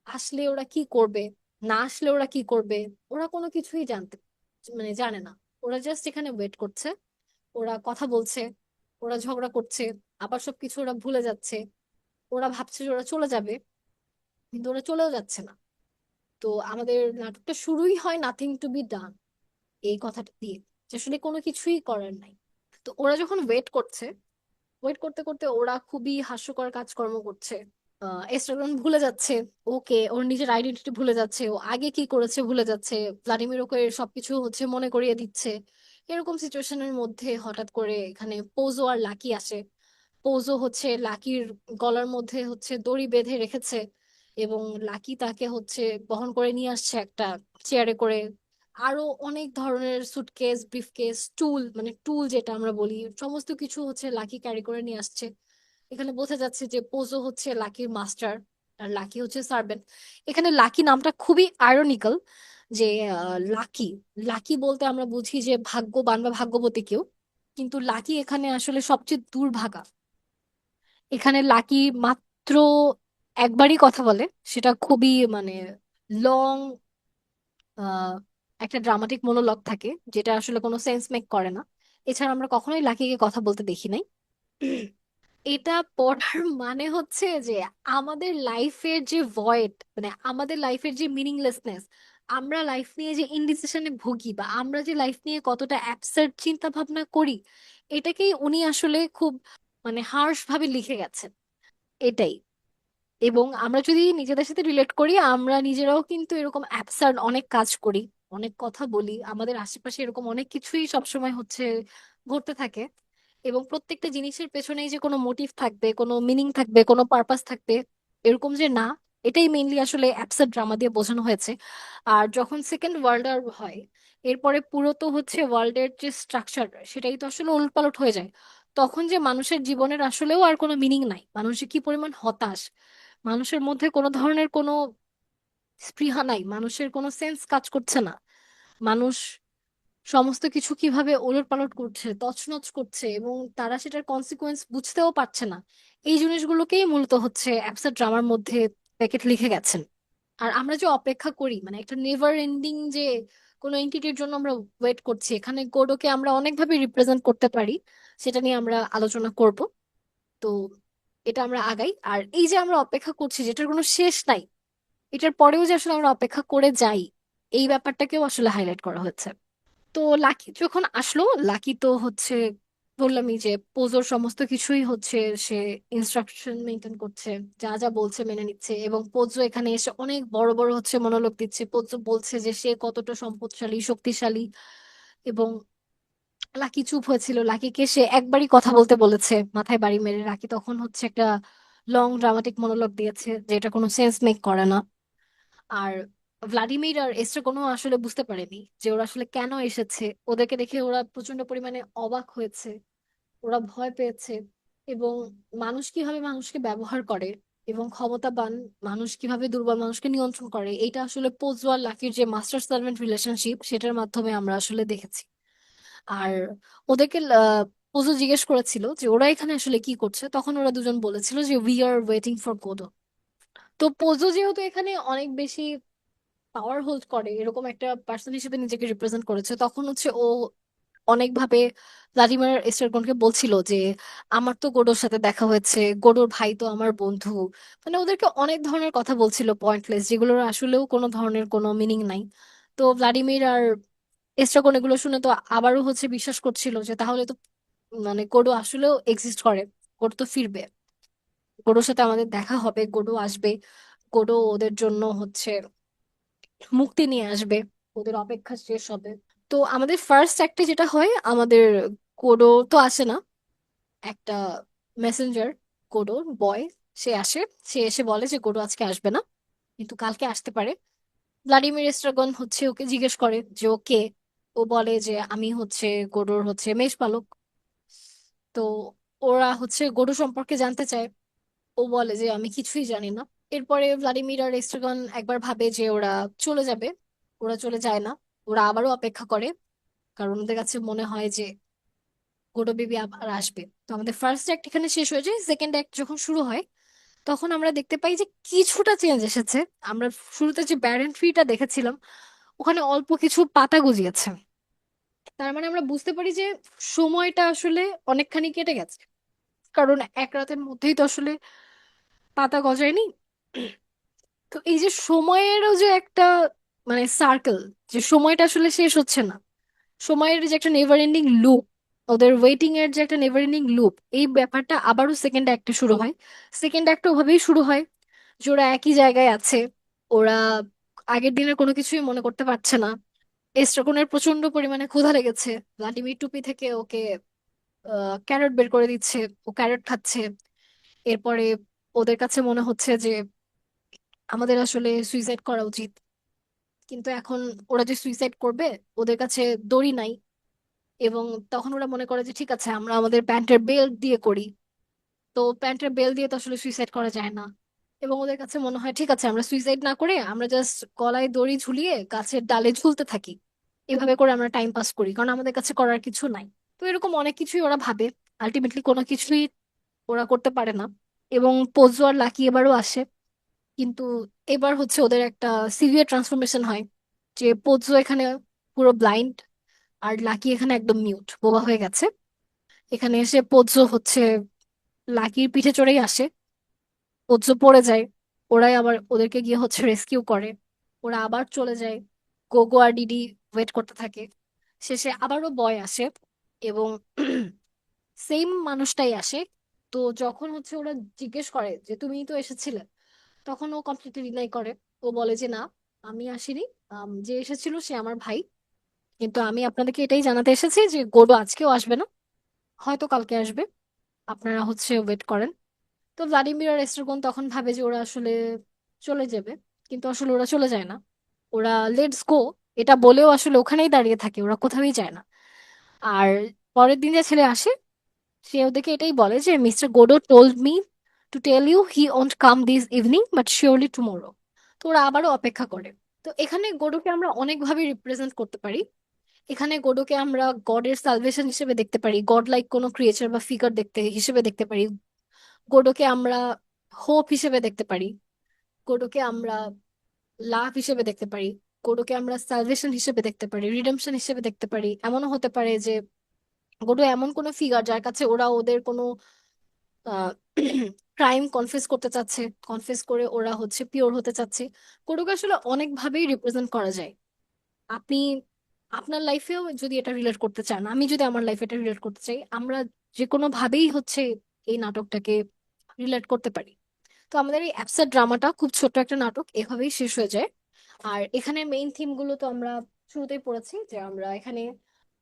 আসলে ওরা কি করবে, না আসলে ওরা কি করবে, ওরা কোনো কিছুই জানে না। ওরা জাস্ট এখানে ওয়েট করছে। ওরা কথা বলছে, ওরা ঝগড়া করছে, আবার সবকিছু ওরা ভুলে যাচ্ছে। ওরা ভাবছে যে ওরা চলে যাবে, কিন্তু ওরা চলেও যাচ্ছে না। তো আমাদের নাটকটা শুরুই হয় নাথিং টু বি ডান এই কথাটা দিয়ে, যে আসলে কোনো কিছুই করার নাই। তো ওরা যখন ওয়েট করছে, ওয়েট করতে করতে ওরা খুবই হাস্যকর কাজকর্ম করছে। এস্ট্রাগন ভুলে যাচ্ছে, ওকে ওর নিজের আইডেন্টিটি ভুলে যাচ্ছে, ও আগে কি করেছে ভুলে যাচ্ছে। ভ্লাদিমির ওকে সবকিছু হচ্ছে মনে করিয়ে দিচ্ছে। এরকম সিচুয়েশনের মধ্যে হঠাৎ করে এখানে পোজো আর লাকি আসে। পোজো হচ্ছে লাকির গলার মধ্যে হচ্ছে দড়ি বেঁধে রেখেছে, এবং লাকি তাকে হচ্ছে বহন করে নিয়ে আসছে একটা চেয়ারে করে। আরো অনেক ধরনের সুটকেস, ব্রিফকেস, টুল, মানে টুল যেটা আমরা বলি, সমস্ত কিছু হচ্ছে লাকি ক্যারি করে নিয়ে আসছে। এখানে বোঝা যাচ্ছে যে পোজো হচ্ছে লাকির মাস্টার আর লাকি হচ্ছে সার্ভেন্ট। এখানে লাকি নামটা খুবই আয়রনিক্যাল, যে লাকি, লাকি বলতে আমরা বুঝি যে ভাগ্যবান বা ভাগ্যবতী কেউ, কিন্তু লাকি এখানে আসলে সবচেয়ে দুর্ভাগা। এখানে লাকি মাত্র একবারই কথা বলে, সেটা খুবই মানে লং, একটা ড্রামাটিক মনোলগ থাকে, যেটা আসলে কোনো সেন্স মেক করে না। এছাড়া আমরা কখনোই লাকিকে কথা বলতে দেখি নাই। এটা পড়ার মানে হচ্ছে যে আমাদের লাইফের যে ভয়েড, মানে আমাদের লাইফের যে মিনিংলেসনেস, আমরা লাইফ নিয়ে যে ইনডিসিশনে ভুগি, বা আমরা যে লাইফ নিয়ে কতটা অ্যাবসার্ড চিন্তা ভাবনা করি, এটাকেই উনি আসলে খুব মানে হার্শ ভাবে লিখে গেছেন। এটাই। এবং আমরা যদি নিজেদের সাথে রিলেট করি, আমরা নিজেরাও কিন্তু এরকম অ্যাবসার্ড অনেক কাজ করি, অনেক কথা বলি, আমাদের আশেপাশে এরকম অনেক কিছুই সবসময় হচ্ছে ঘটতে থাকে। এবং প্রত্যেকটা জিনিসের পেছনেই যে কোনো মোটিভ থাকবে, কোনো মিনিং থাকবে, কোনো পারপাস থাকবে, এরকম যে না, এটাই মেইনলি আসলে অ্যাবসার্ড ড্রামা দিয়ে বোঝানো হয়েছে। আর যখন সেকেন্ড ওয়ার্ল্ড ওয়ার হয়, এরপরে পুরো তো হচ্ছে ওয়ার্ল্ডের যে স্ট্রাকচার, সেটাই তো আসলে উলটপালট হয়ে যায়। তখন যে মানুষের জীবনের আসলেও আর কোনো মিনিং নাই, মানুষ যে কি পরিমাণ হতাশ, মানুষের মধ্যে কোনো ধরনের কোনো স্পৃহা নাই, মানুষের কোনো সেন্স কাজ করছে না। মানুষ সমস্ত কিছু কিভাবে ওলটপালট করছে, তছনছ করছে, এবং তারা সেটার কনসিকুয়েন্স বুঝতেও পারছে না। এই জিনিসগুলোকেই মূলত হচ্ছে অ্যাবসার্ড ড্রামার মধ্যে প্যাকেট লিখে গেছেন। আর আমরা যে অপেক্ষা করি, মানে একটা নেভার এন্ডিং যে কোনো এন্টিটির জন্য আমরা ওয়েট করছি, এখানে গোডোকে আমরা অনেকভাবে রিপ্রেজেন্ট করতে পারি। সেটা নিয়ে আমরা আলোচনা করব। তো এটা আমরা আগাই। আর এই যে আমরা অপেক্ষা করছি যেটার কোনো শেষ নাই, এটার পরেও যে আসলে আমরা অপেক্ষা করে যাই, এই ব্যাপারটাকেও আসলে হাইলাইট করা হয়েছে। তো লাকি যখন আসলো, লাকি তো হচ্ছে বললামই যে পোজোর সমস্ত কিছুই হচ্ছে সে ইনস্ট্রাকশন মেনটেন করছে, যা যা বলছে মেনে নিচ্ছে। এবং পোজো এখানে এসে অনেক বড় বড় হচ্ছে মনোলোগ দিচ্ছে, পোজো বলছে যে সে কতটা সম্পদশালী, শক্তিশালী। এবং লাকি চুপ হয়েছিল, লাকিকে সে একবারই কথা বলতে বলেছে মাথায় বাড়ি মেরে। লাকি তখন হচ্ছে একটা লং ড্রামাটিক মনোলগ দিয়েছে, যেটা কোনো সেন্স মেক করে না। আর ভ্লাদিমির আর এস্টার কোনো আসলে বুঝতে পারেনি যে ওরা আসলে কেন এসেছে। ওদেরকে দেখে ওরা প্রচন্ড পরিমাণে অবাক হয়েছে, ওরা ভয় পেয়েছে। এবং মানুষ কিভাবে মানুষকে ব্যবহার করে, এবং ক্ষমতাবান মানুষ কিভাবে দুর্বল মানুষকে নিয়ন্ত্রণ করে, এটা আসলে পোজো আর লাকির যে মাস্টার সার্ভেন্ট রিলেশনশিপ, সেটার মাধ্যমে আমরা আসলে দেখেছি। আর ওদেরকে পোজো জিজ্ঞেস করেছিল যে ওরা এখানে আসলে কি করছে, তখন ওরা দুজন বলেছিল যে we are waiting for Godot. তো পোজো যেহেতু এখানে অনেক বেশি পাওয়ার হোল্ড করে, এরকম একটা পার্সন হিসেবে নিজেকে রিপ্রেজেন্ট করেছে, তখন হচ্ছে ও অনেকভাবে ভ্লাদিমির এস্টারগনকে বলছিল যে আমার তো গোডোর সাথে দেখা হয়েছে, গোডোর ভাই তো আমার বন্ধু। মানে ওদেরকে অনেক ধরনের কথা বলছিল পয়েন্টলেস, যেগুলোর আসলেও কোনো ধরনের কোনো মিনিং নাই। তো ভ্লাদিমির আর এস্ট্রাগন এগুলো শুনে তো আবারও হচ্ছে বিশ্বাস করছিল যে তাহলে তো মানে গোডো আসলেও এক্সিস্ট করে, গোডো তো ফিরবে, গোডোর সাথে আমাদের দেখা হবে, গোডো আসবে, গোডো ওদের জন্য হচ্ছে মুক্তি নিয়ে আসবে, ওদের অপেক্ষা শেষ হবে। তো আমাদের ফার্স্ট অ্যাক্টে যেটা হয়, আমাদের গোডো তো আসে না, একটা মেসেঞ্জার, গোডোর বয়, সে আসে। সে এসে বলে যে গোডো আজকে আসবে না, কিন্তু কালকে আসতে পারে। ভ্লাদিমির এস্ট্রাগন হচ্ছে ওকে জিজ্ঞেস করে যে ও কে। ও বলে যে আমি হচ্ছে গোডোর হচ্ছে মেষপালক। তো ওরা হচ্ছে গোডো সম্পর্কে জানতে চায়। ও বলে যে আমি কিছুই জানি না। এরপরে ভ্লাদিমির আর এস্ট্রাগন একবার ভাবে যে ওরা চলে যাবে, ওরা চলে যায় না। ওরা আবারও অপেক্ষা করে, কারণ ওদের কাছে মনে হয় যে গোডো বেবি আবার আসবে। তো আমাদের ফার্স্ট অ্যাক্ট এখানে শেষ হয়ে যায়। সেকেন্ড অ্যাক্ট যখন শুরু হয়, তখন আমরা দেখতে পাই যে কিছুটা চেঞ্জ এসেছে। আমরা শুরুতে যে ব্যারেন ট্রিটা দেখেছিলাম, ওখানে অল্প কিছু পাতা গজিয়েছে। তার মানে আমরা বুঝতে পারি যে সময়টা আসলে অনেকখানি কেটে গেছে, কারণ এক রাতের মধ্যেই তো আসলে পাতা গজায়নি। তো এই যে সময়েরও যে একটা মানে সার্কেল, যে সময়টা আসলে শেষ হচ্ছে না, সময়ের যে একটা নেভার এন্ডিং লুপ, ওদের ওয়েটিং এর যে একটা নেভার এন্ডিং লুপ, এই ব্যাপারটা আবারও সেকেন্ড অ্যাক্টে শুরু হয়। সেকেন্ড অ্যাক্ট ওভাবেই শুরু হয় যে ওরা একই জায়গায় আছে, ওরা আগের দিনের কোনো কিছুই মনে করতে পারছে না। এস্ট্রাগনের প্রচন্ড পরিমাণে ক্ষুধা লেগেছে, ভ্লাদিমির টুপি থেকে ওকে ক্যারট বের করে দিচ্ছে, ও ক্যারট খাচ্ছে। এরপরে ওদের কাছে মনে হচ্ছে যে আমাদের আসলে সুইসাইড করা উচিত, কিন্তু এখন ওরা যে সুইসাইড করবে, ওদের কাছে দড়ি নাই। এবং তখন ওরা মনে করে যে ঠিক আছে, আমরা আমাদের প্যান্টের বেল্ট দিয়ে করি। তো প্যান্টের বেল্ট দিয়ে তো আসলে সুইসাইড করা যায় না। এবং ওদের কাছে মনে হয় ঠিক আছে, আমরা সুইসাইড না করে আমরা জাস্ট গলায় দড়ি ঝুলিয়ে গাছের ডালে ঝুলতে থাকি, এভাবে করে আমরা টাইম পাস করি, কারণ আমাদের কাছে করার কিছু নাই। তো এরকম অনেক কিছুই ওরা ভাবে। আলটিমেটলি কোনো কিছুই ওরা করতে পারে না। এবং পোজো আর লাকি এবারও আসে, কিন্তু এবার হচ্ছে ওদের একটা সিভিয়ার ট্রান্সফরমেশন হয়, যে পোজো এখানে পুরো ব্লাইন্ড, আর লাকি এখানে একদম মিউট, বোবা হয়ে গেছে। এখানে এসে পোজো হচ্ছে লাকির পিঠে চড়েই আসে, পোজো পড়ে যায়, ওরাই আবার ওদেরকে গিয়ে হচ্ছে রেস্কিউ করে। ওরা আবার চলে যায়, গোগো আর ডিডি ওয়েট করতে থাকে। শেষে আবারও বয় আসে, এবং সেম মানুষটাই আসে। তো যখন হচ্ছে ওরা জিজ্ঞেস করে যে তুমি তো এসেছিলে, তখন ও কমপ্লিটলি ডিনাই করে। ও বলে যে না, আমি আসিনি, যে এসেছিল সে আমার ভাই। কিন্তু আমি আপনাদেরকে এটাই জানাতে এসেছি যে গোডো আজকেও আসবে না, হয়তো কালকে আসবে, আপনারা হচ্ছে ওয়েট করেন। তো ভ্লাদিমির আর এস্টারগন তখন ভাবে যে ওরা আসলে চলে যাবে, কিন্তু আসলে ওরা চলে যায় না। ওরা লেটস গো এটা বলেও আসলে ওখানেই দাঁড়িয়ে থাকে, ওরা কোথাওই যায় না। আর পরের দিন যে ছেলে আসে, সে ওদেরকে এটাই বলে যে mister Godot told me to tell you he won't come this evening but surely tomorrow. তো ওরা আবারও অপেক্ষা করে। তো এখানে গোডোকে আমরা অনেকভাবে রিপ্রেজেন্ট করতে পারি। এখানে গোডোকে আমরা গডের সালভেশন হিসেবে দেখতে পারি, গড লাইক কোনো ক্রিয়েচার বা ফিগার হিসেবে দেখতে পারি। গোডোকে আমরা হোপ হিসেবে দেখতে পারি, গোডোকে আমরা লাভ হিসেবে দেখতে পারি, গোডোকে আমরা সালভেশন হিসেবে দেখতে পারি, রিডেম্পশন হিসেবে দেখতে পারি। এমনও হতে পারে যে গোডো এমন কোনো ফিগার যার কাছে ওরা ওদের কোনো ক্রাইম কনফেস করতে চাচ্ছে, কনফেস করে ওরা হচ্ছে পিওর হতে চাচ্ছে। গোডোকে আসলে অনেকভাবেই রিপ্রেজেন্ট করা যায়। আপনি আপনার লাইফেও যদি এটা রিলেট করতে চান, আমি যদি আমার লাইফে এটা রিলেট করতে চাই, আমরা যে কোনো ভাবেই হচ্ছে এই নাটকটাকে রিলেট করতে পারি। তো আমাদের এই অ্যাবসার্ড ড্রামাটা খুব ছোট্ট একটা নাটক, এভাবেই শেষ হয়ে যায়। আর এখানে মেইন থিম গুলো তো আমরা শুরুতেই পড়েছি, যে আমরা এখানে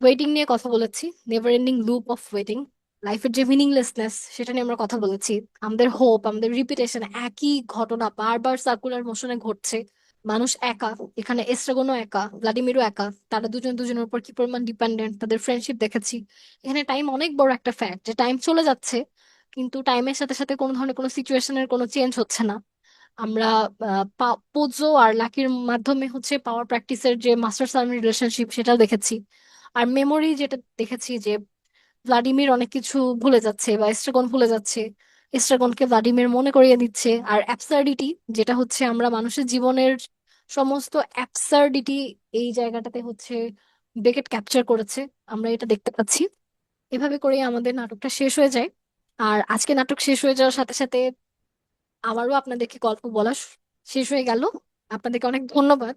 ওয়েটিং নিয়ে কথা বলেছি, never ending loop of waiting, লাইফের যে মিনিংলেসনেস সেটা নিয়ে আমরা কথা বলেছি। আমাদের হোপ, আমাদের রিপিটেশন, একই ঘটনা বারবার সার্কুলার মোশনে ঘটছে। মানুষ একা, এখানে এস্ট্রাগনও একা, ভ্লাদিমিরও একা, তারা দুজন দুজনের উপর কি পরিমাণ ডিপেন্ডেন্ট, তাদের ফ্রেন্ডশিপ দেখেছি। এখানে টাইম অনেক বড় একটা ফ্যাক্ট, যে টাইম চলে যাচ্ছে, কিন্তু টাইমের সাথে সাথে কোনো ধরনের কোনো সিচুয়েশনের কোনো চেঞ্জ হচ্ছে না। আমরা পোজো আর লাকির মাধ্যমে হচ্ছে পাওয়ার প্র্যাকটিসের যে মাস্টার সার্ভেন্ট রিলেশনশিপ সেটাও দেখেছি। আর মেমোরি যেটা দেখেছি, যে ভ্লাদিমির অনেক কিছু ভুলে যাচ্ছে বা এস্ট্রাগন ভুলে যাচ্ছে, এস্ট্রাগনকে ভ্লাদিমির মনে করিয়ে দিচ্ছে। আর অ্যাবসার্ডিটি, যেটা হচ্ছে আমরা মানুষের জীবনের সমস্ত অ্যাবসার্ডিটি এই জায়গাটাতে হচ্ছে বেকেট ক্যাপচার করেছে, আমরা এটা দেখতে পাচ্ছি। এভাবে করেই আমাদের নাটকটা শেষ হয়ে যায়। আর আজকে নাটক শেষ হয়ে যাওয়ার সাথে সাথে আমারও আপনাদেরকে গল্প বলা শেষ হয়ে গেল। আপনাদেরকে অনেক ধন্যবাদ।